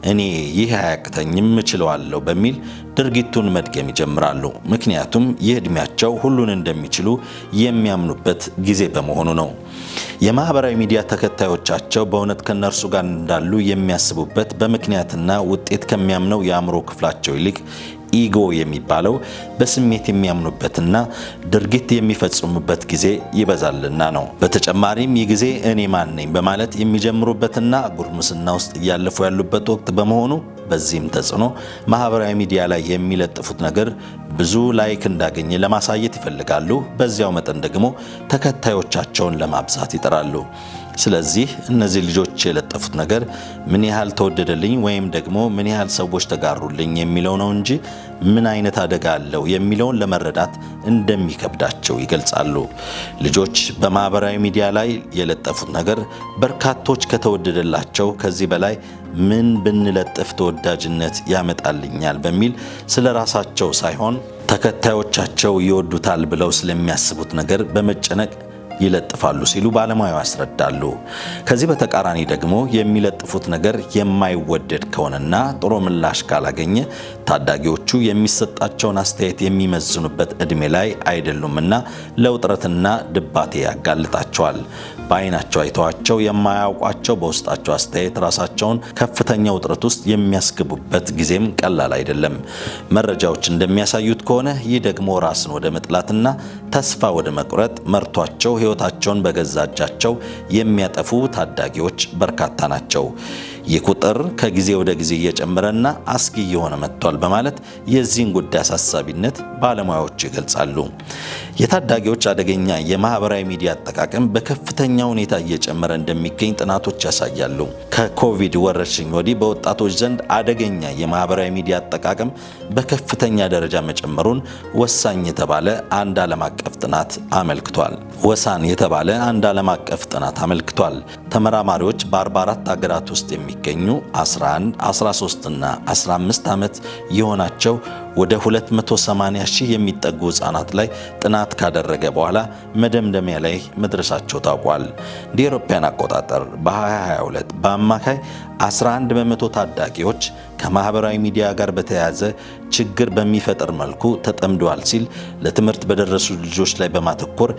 እኔ ይህ አያቅተኝም እችለዋለሁ በሚል ድርጊቱን መድገም ይጀምራሉ። ምክንያቱም ይህ እድሜያቸው ሁሉን እንደሚችሉ የሚያምኑበት ጊዜ በመሆኑ ነው። የማህበራዊ ሚዲያ ተከታዮቻቸው በእውነት ከነርሱ ጋር እንዳሉ የሚያስቡበት በምክንያትና ውጤት ከሚያምነው የአእምሮ ክፍላቸው ይልቅ ኢጎ የሚባለው በስሜት የሚያምኑበትና ድርጊት የሚፈጽሙበት ጊዜ ይበዛልና ነው። በተጨማሪም ይህ ጊዜ እኔ ማን ነኝ በማለት የሚጀምሩበትና ጉርምስና ውስጥ እያለፉ ያሉበት ወቅት በመሆኑ በዚህም ተጽዕኖ ማህበራዊ ሚዲያ ላይ የሚለጥፉት ነገር ብዙ ላይክ እንዳገኘ ለማሳየት ይፈልጋሉ። በዚያው መጠን ደግሞ ተከታዮቻቸውን ለማብዛት ይጥራሉ። ስለዚህ እነዚህ ልጆች የለጠፉት ነገር ምን ያህል ተወደደልኝ ወይም ደግሞ ምን ያህል ሰዎች ተጋሩልኝ የሚለው ነው እንጂ ምን አይነት አደጋ አለው የሚለውን ለመረዳት እንደሚከብዳቸው ይገልጻሉ። ልጆች በማህበራዊ ሚዲያ ላይ የለጠፉት ነገር በርካቶች ከተወደደላቸው ከዚህ በላይ ምን ብንለጥፍ ተወዳጅነት ያመጣልኛል በሚል ስለ ራሳቸው ሳይሆን ተከታዮቻቸው ይወዱታል ብለው ስለሚያስቡት ነገር በመጨነቅ ይለጥፋሉ ሲሉ ባለሙያው ያስረዳሉ። ከዚህ በተቃራኒ ደግሞ የሚለጥፉት ነገር የማይወደድ ከሆነና ጥሩ ምላሽ ካላገኘ ታዳጊዎቹ የሚሰጣቸውን አስተያየት የሚመዝኑበት እድሜ ላይ አይደሉምና ለውጥረትና ድባቴ ያጋልጣቸዋል። በአይናቸው አይተዋቸው የማያውቋቸው በውስጣቸው አስተያየት ራሳቸውን ከፍተኛ ውጥረት ውስጥ የሚያስገቡበት ጊዜም ቀላል አይደለም። መረጃዎች እንደሚያሳዩት ከሆነ ይህ ደግሞ ራስን ወደ መጥላትና ተስፋ ወደ መቁረጥ መርቷቸው ሕይወታቸውን በገዛ እጃቸው የሚያጠፉ ታዳጊዎች በርካታ ናቸው። ይህ ቁጥር ከጊዜ ወደ ጊዜ እየጨመረና አስጊ እየሆነ መጥቷል በማለት የዚህን ጉዳይ አሳሳቢነት ባለሙያዎች ይገልጻሉ። የታዳጊዎች አደገኛ የማህበራዊ ሚዲያ አጠቃቀም በከፍተኛ ሁኔታ እየጨመረ እንደሚገኝ ጥናቶች ያሳያሉ። ከኮቪድ ወረርሽኝ ወዲህ በወጣቶች ዘንድ አደገኛ የማህበራዊ ሚዲያ አጠቃቀም በከፍተኛ ደረጃ መጨመሩን ወሳኝ የተባለ አንድ ዓለም አቀፍ ጥናት አመልክቷል። ወሳን የተባለ አንድ ዓለም አቀፍ ጥናት አመልክቷል። ተመራማሪዎች በ44 ሀገራት ውስጥ የሚገኙ 11፣ 13 እና 15 ዓመት የሆናቸው ወደ 280 ሺህ የሚጠጉ ህጻናት ላይ ጥናት ካደረገ በኋላ መደምደሚያ ላይ መድረሳቸው ታውቋል። እንደ አውሮፓውያን አቆጣጠር በ2022 በአማካይ 11 በመቶ ታዳጊዎች ከማህበራዊ ሚዲያ ጋር በተያያዘ ችግር በሚፈጥር መልኩ ተጠምደዋል ሲል ለትምህርት በደረሱ ልጆች ላይ በማተኮር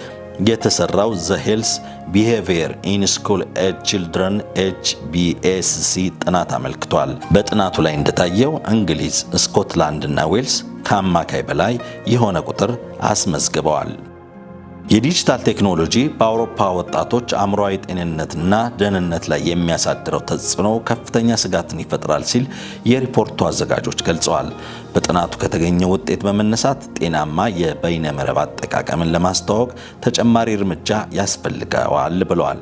የተሰራው ዘ ሄልስ ቢሄቪየር ኢን ስኩል ኤጅ ቺልድረን HBSC ጥናት አመልክቷል። በጥናቱ ላይ እንደታየው እንግሊዝ፣ ስኮትላንድ እና ዌልስ ከአማካይ በላይ የሆነ ቁጥር አስመዝግበዋል። የዲጂታል ቴክኖሎጂ በአውሮፓ ወጣቶች አእምሯዊ ጤንነትና ደህንነት ላይ የሚያሳድረው ተጽዕኖ ከፍተኛ ስጋትን ይፈጥራል ሲል የሪፖርቱ አዘጋጆች ገልጸዋል። በጥናቱ ከተገኘው ውጤት በመነሳት ጤናማ የበይነ መረብ አጠቃቀምን ለማስተዋወቅ ተጨማሪ እርምጃ ያስፈልገዋል ብለዋል።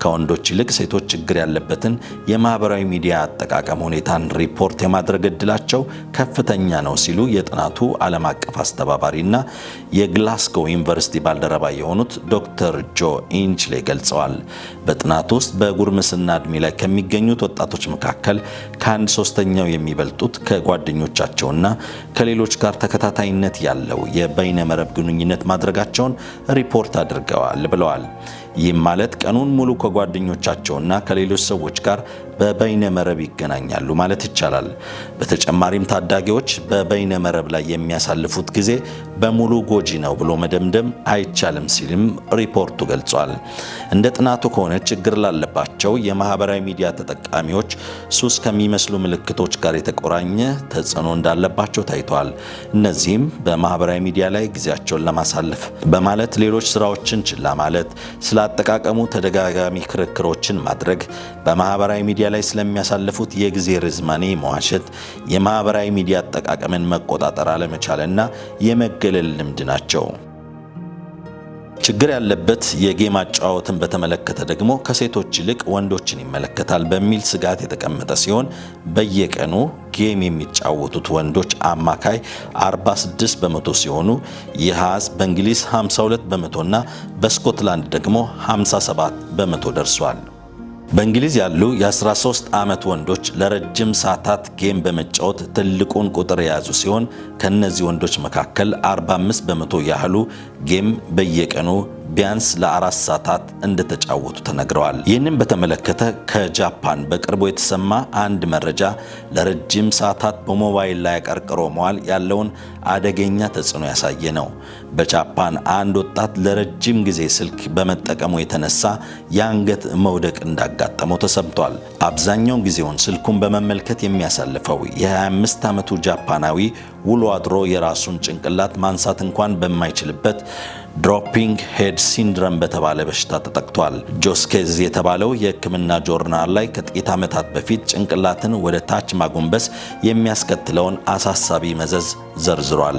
ከወንዶች ይልቅ ሴቶች ችግር ያለበትን የማህበራዊ ሚዲያ አጠቃቀም ሁኔታን ሪፖርት የማድረግ እድላቸው ከፍተኛ ነው ሲሉ የጥናቱ ዓለም አቀፍ አስተባባሪና የግላስጎው ዩኒቨርሲቲ ባልደረባ የሆኑት ዶክተር ጆ ኢንችሌ ገልጸዋል። በጥናቱ ውስጥ በጉርምስና እድሜ ላይ ከሚገኙት ወጣቶች መካከል ከአንድ ሶስተኛው የሚበልጡት ከጓደኞቻቸውና ከሌሎች ጋር ተከታታይነት ያለው የበይነ መረብ ግንኙነት ማድረጋቸውን ሪፖርት አድርገዋል ብለዋል። ይህም ማለት ቀኑን ሙሉ ከጓደኞቻቸውና ከሌሎች ሰዎች ጋር በበይነ መረብ ይገናኛሉ ማለት ይቻላል። በተጨማሪም ታዳጊዎች በበይነ መረብ ላይ የሚያሳልፉት ጊዜ በሙሉ ጎጂ ነው ብሎ መደምደም አይቻልም ሲልም ሪፖርቱ ገልጿል። እንደ ጥናቱ ከሆነ ችግር ላለባቸው የማህበራዊ ሚዲያ ተጠቃሚዎች ሱስ ከሚመስሉ ምልክቶች ጋር የተቆራኘ ተጽዕኖ እንዳለባቸው ታይቷል። እነዚህም በማህበራዊ ሚዲያ ላይ ጊዜያቸውን ለማሳለፍ በማለት ሌሎች ስራዎችን ችላ ማለት፣ ስለ አጠቃቀሙ ተደጋጋሚ ክርክሮችን ማድረግ፣ በማህበራዊ ሚዲያ ላይ ስለሚያሳልፉት የጊዜ ርዝማኔ መዋሸት፣ የማህበራዊ ሚዲያ አጠቃቀምን መቆጣጠር አለመቻልና የመገለል ልምድ ናቸው። ችግር ያለበት የጌም አጨዋወትን በተመለከተ ደግሞ ከሴቶች ይልቅ ወንዶችን ይመለከታል በሚል ስጋት የተቀመጠ ሲሆን በየቀኑ ጌም የሚጫወቱት ወንዶች አማካይ 46 በመቶ ሲሆኑ ይህ አሃዝ በእንግሊዝ 52 በመቶና በስኮትላንድ ደግሞ 57 በመቶ ደርሷል። በእንግሊዝ ያሉ የ13 ዓመት ወንዶች ለረጅም ሰዓታት ጌም በመጫወት ትልቁን ቁጥር የያዙ ሲሆን ከነዚህ ወንዶች መካከል 45 በመቶ ያህሉ ጌም በየቀኑ ቢያንስ ለ4 ሰዓታት እንደተጫወቱ ተነግረዋል። ይህንን በተመለከተ ከጃፓን በቅርቡ የተሰማ አንድ መረጃ ለረጅም ሰዓታት በሞባይል ላይ አቀርቅሮ መዋል ያለውን አደገኛ ተጽዕኖ ያሳየ ነው። በጃፓን አንድ ወጣት ለረጅም ጊዜ ስልክ በመጠቀሙ የተነሳ የአንገት መውደቅ እንዳጋጠመው ተሰምቷል። አብዛኛውን ጊዜውን ስልኩን በመመልከት የሚያሳልፈው የ25 ዓመቱ ጃፓናዊ ውሎ አድሮ የራሱን ጭንቅላት ማንሳት እንኳን በማይችልበት ድሮፒንግ ሄድ ሲንድረም በተባለ በሽታ ተጠቅቷል። ጆስኬዝ የተባለው የሕክምና ጆርናል ላይ ከጥቂት ዓመታት በፊት ጭንቅላትን ወደ ታች ማጎንበስ የሚያስከትለውን አሳሳቢ መዘዝ ዘርዝሯል።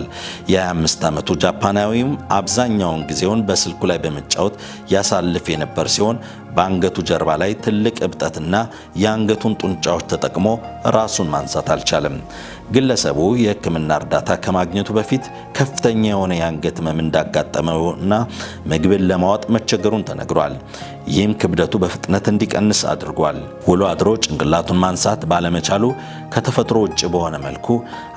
የ25 ዓመቱ ጃፓናዊም አብዛኛውን ጊዜውን በስልኩ ላይ በመጫወት ያሳልፍ የነበር ሲሆን በአንገቱ ጀርባ ላይ ትልቅ እብጠትና የአንገቱን ጡንቻዎች ተጠቅሞ ራሱን ማንሳት አልቻለም። ግለሰቡ የሕክምና እርዳታ ከማግኘቱ በፊት ከፍተኛ የሆነ የአንገት ህመም እንዳጋጠመውና ምግብን ለማዋጥ መቸገሩን ተነግሯል። ይህም ክብደቱ በፍጥነት እንዲቀንስ አድርጓል። ውሎ አድሮ ጭንቅላቱን ማንሳት ባለመቻሉ ከተፈጥሮ ውጭ በሆነ መልኩ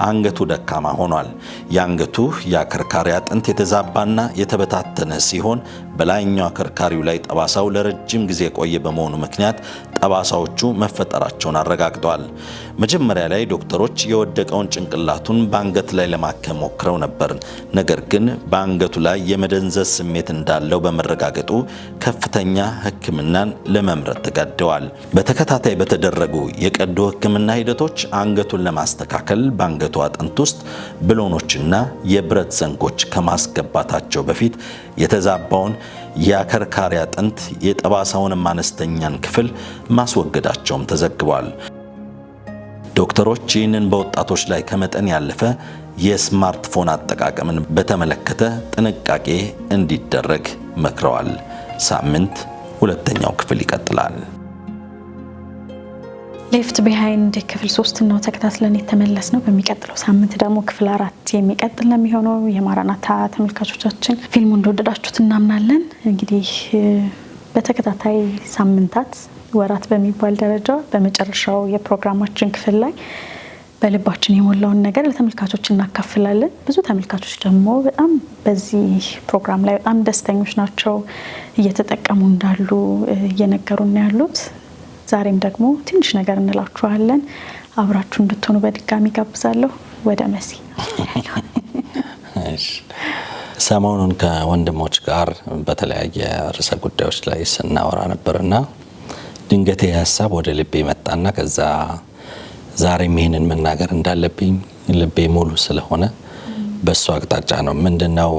አንገቱ ደካማ ሆኗል። የአንገቱ የአከርካሪ አጥንት የተዛባና የተበታተነ ሲሆን በላይኛው አከርካሪው ላይ ጠባሳው ለረጅም ጊዜ የቆየ በመሆኑ ምክንያት ጠባሳዎቹ መፈጠራቸውን አረጋግጠዋል። መጀመሪያ ላይ ዶክተሮች የወደቀውን ጭንቅላቱን በአንገት ላይ ለማከም ሞክረው ነበር። ነገር ግን በአንገቱ ላይ የመደንዘዝ ስሜት እንዳለው በመረጋገጡ ከፍተኛ ሕክምናን ለመምረጥ ተገደዋል። በተከታታይ በተደረጉ የቀዶ ሕክምና ሂደቶች አንገቱን ለማስተካከል በአንገቱ አጥንት ውስጥ ብሎኖችና የብረት ዘንጎች ከማስገባታቸው በፊት የተዛባውን የአከርካሪ አጥንት የጠባሳውንም አነስተኛን ክፍል ማስወገዳቸውም ተዘግቧል። ዶክተሮች ይህንን በወጣቶች ላይ ከመጠን ያለፈ የስማርትፎን አጠቃቀምን በተመለከተ ጥንቃቄ እንዲደረግ መክረዋል። ሳምንት ሁለተኛው ክፍል ይቀጥላል። ሌፍት ቢሃይንድ ክፍል 3 ነው ተከታትለን የተመለስ ነው። በሚቀጥለው ሳምንት ደግሞ ክፍል 4 የሚቀጥል ነው የሚሆነው። የማራናታ ተመልካቾቻችን ፊልሙ እንደወደዳችሁት እናምናለን። እንግዲህ በተከታታይ ሳምንታት ወራት በሚባል ደረጃ በመጨረሻው የፕሮግራማችን ክፍል ላይ በልባችን የሞላውን ነገር ለተመልካቾች እናካፍላለን። ብዙ ተመልካቾች ደግሞ በጣም በዚህ ፕሮግራም ላይ በጣም ደስተኞች ናቸው፣ እየተጠቀሙ እንዳሉ እየነገሩን ያሉት። ዛሬም ደግሞ ትንሽ ነገር እንላችኋለን። አብራችሁ እንድትሆኑ በድጋሚ ጋብዛለሁ። ወደ መሲ ሰሞኑን ከወንድሞች ጋር በተለያየ ርዕሰ ጉዳዮች ላይ ስናወራ ነበርና ድንገት ሀሳብ ወደ ልቤ መጣና ከዛ ዛሬም ይሄንን መናገር እንዳለብኝ ልቤ ሙሉ ስለሆነ በሱ አቅጣጫ ነው። ምንድነው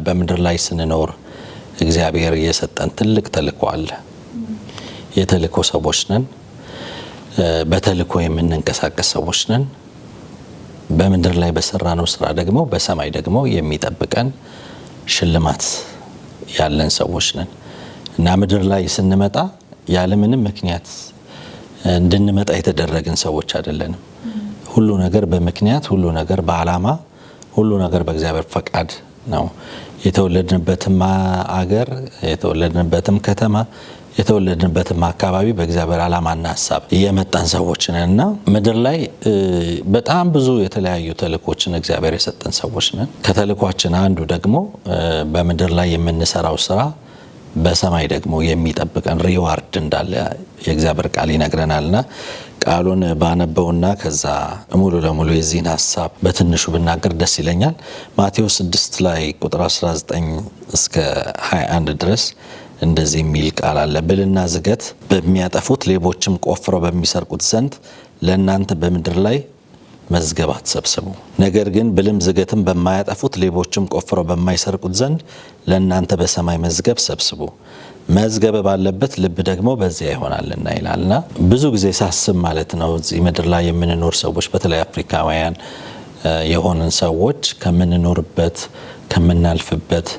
በምድር ላይ ስንኖር እግዚአብሔር የሰጠን ትልቅ ተልእኮ አለ። የተልእኮ ሰዎች ነን። በተልእኮ የምንንቀሳቀስ ሰዎች ነን። በምድር ላይ በሰራነው ስራ ደግሞ በሰማይ ደግሞ የሚጠብቀን ሽልማት ያለን ሰዎች ነን እና ምድር ላይ ስንመጣ ያለምንም ምክንያት እንድንመጣ የተደረግን ሰዎች አይደለንም። ሁሉ ነገር በምክንያት፣ ሁሉ ነገር በዓላማ፣ ሁሉ ነገር በእግዚአብሔር ፈቃድ ነው። የተወለድንበትም አገር፣ የተወለድንበትም ከተማ፣ የተወለድንበትም አካባቢ በእግዚአብሔር ዓላማና ሐሳብ የመጣን ሰዎች ነን እና ምድር ላይ በጣም ብዙ የተለያዩ ተልእኮችን እግዚአብሔር የሰጠን ሰዎች ነን። ከተልእኳችን አንዱ ደግሞ በምድር ላይ የምንሰራው ስራ በሰማይ ደግሞ የሚጠብቀን ሪዋርድ እንዳለ የእግዚአብሔር ቃል ይነግረናልና ቃሉን ባነበውና ከዛ ሙሉ ለሙሉ የዚህን ሐሳብ በትንሹ ብናገር ደስ ይለኛል። ማቴዎስ 6 ላይ ቁጥር 19 እስከ 21 ድረስ እንደዚህ የሚል ቃል አለ። ብልና ዝገት በሚያጠፉት ሌቦችም ቆፍረው በሚሰርቁት ዘንድ ለእናንተ በምድር ላይ መዝገብ አትሰብስቡ። ነገር ግን ብልም ዝገትም በማያጠፉት ሌቦችም ቆፍረው በማይሰርቁት ዘንድ ለእናንተ በሰማይ መዝገብ ሰብስቡ። መዝገብ ባለበት ልብ ደግሞ በዚያ ይሆናልና ይላልና ብዙ ጊዜ ሳስብ ማለት ነው እዚህ ምድር ላይ የምንኖር ሰዎች በተለይ አፍሪካውያን የሆንን ሰዎች ከምንኖርበት፣ ከምናልፍበት፣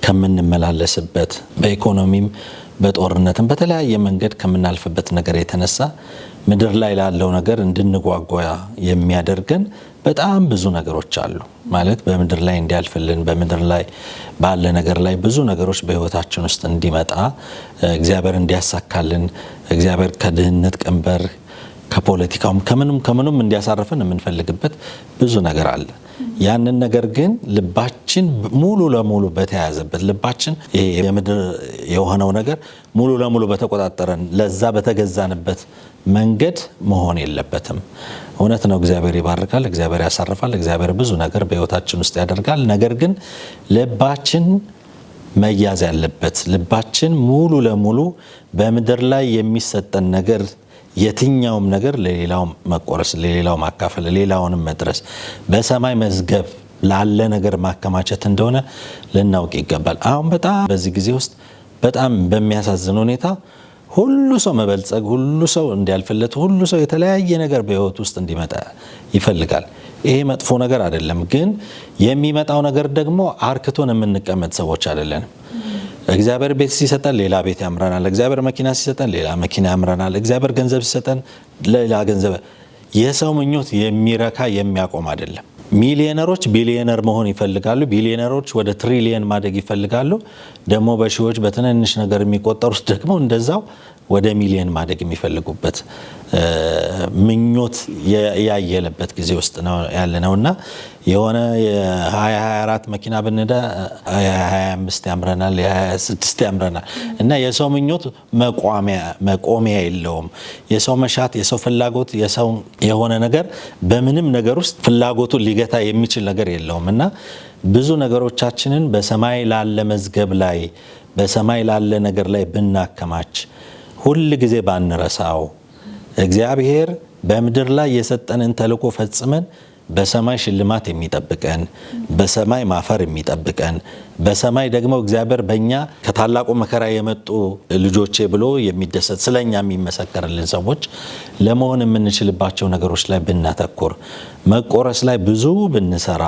ከምንመላለስበት በኢኮኖሚም በጦርነትም በተለያየ መንገድ ከምናልፍበት ነገር የተነሳ ምድር ላይ ላለው ነገር እንድንጓጓ የሚያደርገን በጣም ብዙ ነገሮች አሉ ማለት በመድር ላይ እንዲያልፍልን በመድር ላይ ባለ ነገር ላይ ብዙ ነገሮች በህይወታችን ውስጥ እንዲመጣ እግዚአብሔር እንዲያሳካልን እግዚአብሔር ከድህነት ቀንበር ከፖለቲካውም ከምንም እንዲያሳርፈን የምንፈልግበት ብዙ ነገር አለ። ያንን ነገር ግን ልባችን ሙሉ ለሙሉ በተያያዘበት ልባችን የምድር የሆነው ነገር ሙሉ ለሙሉ በተቆጣጠረን ለዛ በተገዛንበት መንገድ መሆን የለበትም። እውነት ነው እግዚአብሔር ይባርካል፣ እግዚአብሔር ያሳርፋል፣ እግዚአብሔር ብዙ ነገር በህይወታችን ውስጥ ያደርጋል። ነገር ግን ልባችን መያዝ ያለበት ልባችን ሙሉ ለሙሉ በምድር ላይ የሚሰጠን ነገር የትኛውም ነገር ለሌላው መቆረስ ለሌላው ማካፈል ለሌላውንም መድረስ በሰማይ መዝገብ ላለ ነገር ማከማቸት እንደሆነ ልናውቅ ይገባል። አሁን በጣም በዚህ ጊዜ ውስጥ በጣም በሚያሳዝን ሁኔታ ሁሉ ሰው መበልጸግ ሁሉ ሰው እንዲያልፍለት ሁሉ ሰው የተለያየ ነገር በህይወት ውስጥ እንዲመጣ ይፈልጋል። ይሄ መጥፎ ነገር አይደለም፣ ግን የሚመጣው ነገር ደግሞ አርክቶን የምንቀመጥ ሰዎች አይደለንም። እግዚአብሔር ቤት ሲሰጠን ሌላ ቤት ያምረናል። እግዚአብሔር መኪና ሲሰጠን ሌላ መኪና ያምረናል። እግዚአብሔር ገንዘብ ሲሰጠን ሌላ ገንዘብ። የሰው ምኞት የሚረካ የሚያቆም አይደለም። ሚሊዮነሮች ቢሊዮነር መሆን ይፈልጋሉ። ቢሊዮነሮች ወደ ትሪሊየን ማደግ ይፈልጋሉ። ደግሞ በሺዎች በትንንሽ ነገር የሚቆጠሩት ደግሞ እንደዛው ወደ ሚሊዮን ማደግ የሚፈልጉበት ምኞት ያየለበት ጊዜ ውስጥ ነው ያለነውና የሆነ የ2024 መኪና ብንዳ 25 ያምረናል፣ የ26 ያምረናል እና የሰው ምኞት መቆሚያ የለውም። የሰው መሻት፣ የሰው ፍላጎት፣ የሰው የሆነ ነገር በምንም ነገር ውስጥ ፍላጎቱን ሊገታ የሚችል ነገር የለውም እና ብዙ ነገሮቻችንን በሰማይ ላለ መዝገብ ላይ በሰማይ ላለ ነገር ላይ ብናከማች ሁሉ ጊዜ ባንረሳው እግዚአብሔር በምድር ላይ የሰጠንን ተልእኮ ፈጽመን በሰማይ ሽልማት የሚጠብቀን በሰማይ ማፈር የሚጠብቀን በሰማይ ደግሞ እግዚአብሔር በእኛ ከታላቁ መከራ የመጡ ልጆቼ ብሎ የሚደሰት ስለኛ የሚመሰከርልን ሰዎች ለመሆን የምንችልባቸው ነገሮች ላይ ብናተኩር መቆረስ ላይ ብዙ ብንሰራ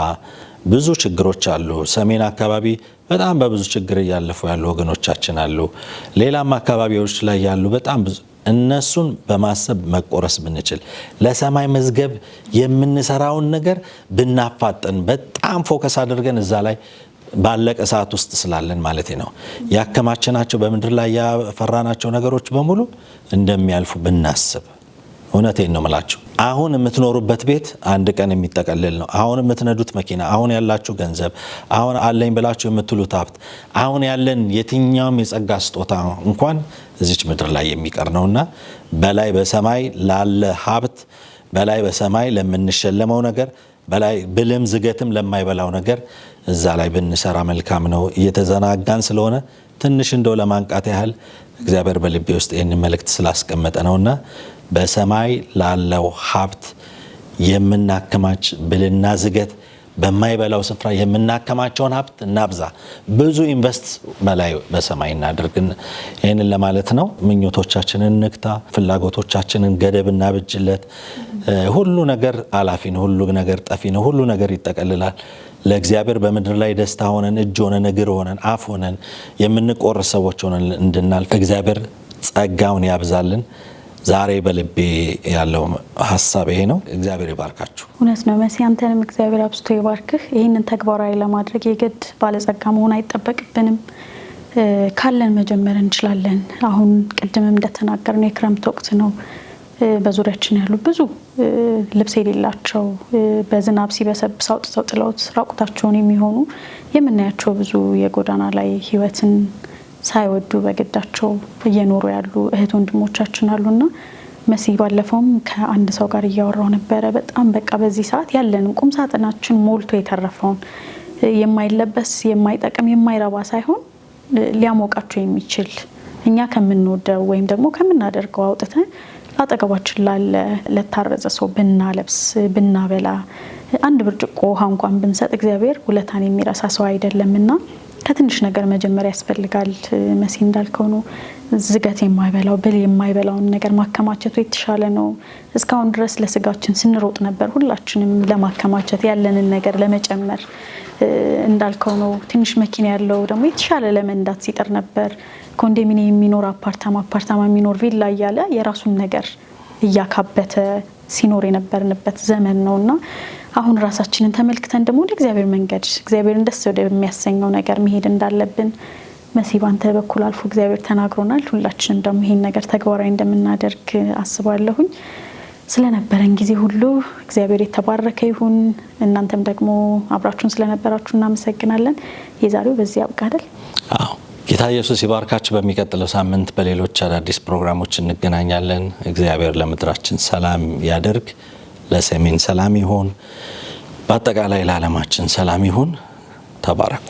ብዙ ችግሮች አሉ። ሰሜን አካባቢ በጣም በብዙ ችግር ያለፉ ያሉ ወገኖቻችን አሉ። ሌላም አካባቢዎች ላይ ያሉ በጣም ብዙ እነሱን በማሰብ መቆረስ ብንችል ለሰማይ መዝገብ የምንሰራውን ነገር ብናፋጥን በጣም ፎከስ አድርገን እዛ ላይ ባለቀ ሰዓት ውስጥ ስላለን ማለት ነው ያከማቸናቸው በምድር ላይ ያፈራናቸው ነገሮች በሙሉ እንደሚያልፉ ብናስብ እውነቴን ነው የምላችሁ። አሁን የምትኖሩበት ቤት አንድ ቀን የሚጠቀልል ነው። አሁን የምትነዱት መኪና፣ አሁን ያላችሁ ገንዘብ፣ አሁን አለኝ ብላችሁ የምትሉት ሀብት፣ አሁን ያለን የትኛውም የጸጋ ስጦታ እንኳን እዚች ምድር ላይ የሚቀር ነውና በላይ በሰማይ ላለ ሀብት በላይ በሰማይ ለምንሸለመው ነገር በላይ ብልም ዝገትም ለማይበላው ነገር እዛ ላይ ብንሰራ መልካም ነው። እየተዘናጋን ስለሆነ ትንሽ እንደው ለማንቃት ያህል እግዚአብሔር በልቤ ውስጥ ይህን መልእክት ስላስቀመጠ ነውና በሰማይ ላለው ሀብት የምናከማች ብልና ዝገት በማይበላው ስፍራ የምናከማቸውን ሀብት እናብዛ። ብዙ ኢንቨስት በላይ በሰማይ እናድርግን። ይህንን ለማለት ነው። ምኞቶቻችንን ንክታ፣ ፍላጎቶቻችንን ገደብ እናብጅለት። ሁሉ ነገር አላፊ ነው፣ ሁሉ ነገር ጠፊ ነው፣ ሁሉ ነገር ይጠቀልላል። ለእግዚአብሔር በምድር ላይ ደስታ ሆነን እጅ ሆነን እግር ሆነን አፍ ሆነን የምንቆርስ ሰዎች ሆነን እንድናልፍ እግዚአብሔር ጸጋውን ያብዛልን። ዛሬ በልቤ ያለው ሐሳብ ይሄ ነው። እግዚአብሔር ይባርካችሁ። እውነት ነው መሲ፣ አንተንም እግዚአብሔር አብዝቶ ይባርክህ። ይህንን ተግባራዊ ለማድረግ የግድ ባለጸጋ መሆን አይጠበቅብንም። ካለን መጀመር እንችላለን። አሁን ቅድምም እንደተናገርነው የክረምት ወቅት ነው። በዙሪያችን ያሉ ብዙ ልብስ የሌላቸው በዝናብ ሲበሰብስ አውጥተው ጥለውት ራቁታቸውን የሚሆኑ የምናያቸው ብዙ የጎዳና ላይ ህይወትን ሳይወዱ በግዳቸው እየኖሩ ያሉ እህት ወንድሞቻችን አሉና መሲ ባለፈውም ከአንድ ሰው ጋር እያወራው ነበረ። በጣም በቃ በዚህ ሰዓት ያለን ቁም ሳጥናችን ሞልቶ የተረፈውን የማይለበስ የማይጠቅም የማይረባ ሳይሆን ሊያሞቃቸው የሚችል እኛ ከምንወደው ወይም ደግሞ ከምናደርገው አውጥተን አጠገባችን ላለ ለታረዘ ሰው ብናለብስ ብናበላ አንድ ብርጭቆ ውሃ እንኳን ብንሰጥ እግዚአብሔር ውለታን የሚረሳ ሰው አይደለምና ከትንሽ ነገር መጀመር ያስፈልጋል። መሲ እንዳልከው ነው። ዝገት የማይበላው ብል የማይበላውን ነገር ማከማቸቱ የተሻለ ነው። እስካሁን ድረስ ለስጋችን ስንሮጥ ነበር፣ ሁላችንም ለማከማቸት ያለንን ነገር ለመጨመር እንዳልከው ነው። ትንሽ መኪና ያለው ደግሞ የተሻለ ለመንዳት ሲጥር ነበር። ኮንዶሚኒየም የሚኖር አፓርታማ የሚኖር ቪላ እያለ የራሱን ነገር እያካበተ ሲኖር የነበርንበት ዘመን ነውና አሁን ራሳችንን ተመልክተን ደግሞ ወደ እግዚአብሔር መንገድ እግዚአብሔርን ደስ ወደሚያሰኘው ነገር መሄድ እንዳለብን መሲህ ባንተ በኩል አልፎ እግዚአብሔር ተናግሮናል። ሁላችንም ደግሞ ይሄን ነገር ተግባራዊ እንደምናደርግ አስባለሁኝ። ስለነበረን ጊዜ ሁሉ እግዚአብሔር የተባረከ ይሁን። እናንተም ደግሞ አብራችሁን ስለነበራችሁ እናመሰግናለን። የዛሬው በዚህ ያብቃል። አዎ ጌታ ኢየሱስ ይባርካችሁ። በሚቀጥለው ሳምንት በሌሎች አዳዲስ ፕሮግራሞች እንገናኛለን። እግዚአብሔር ለምድራችን ሰላም ያደርግ። ለሰሜን ሰላም ይሁን። በአጠቃላይ ለዓለማችን ሰላም ይሁን። ተባረኩ።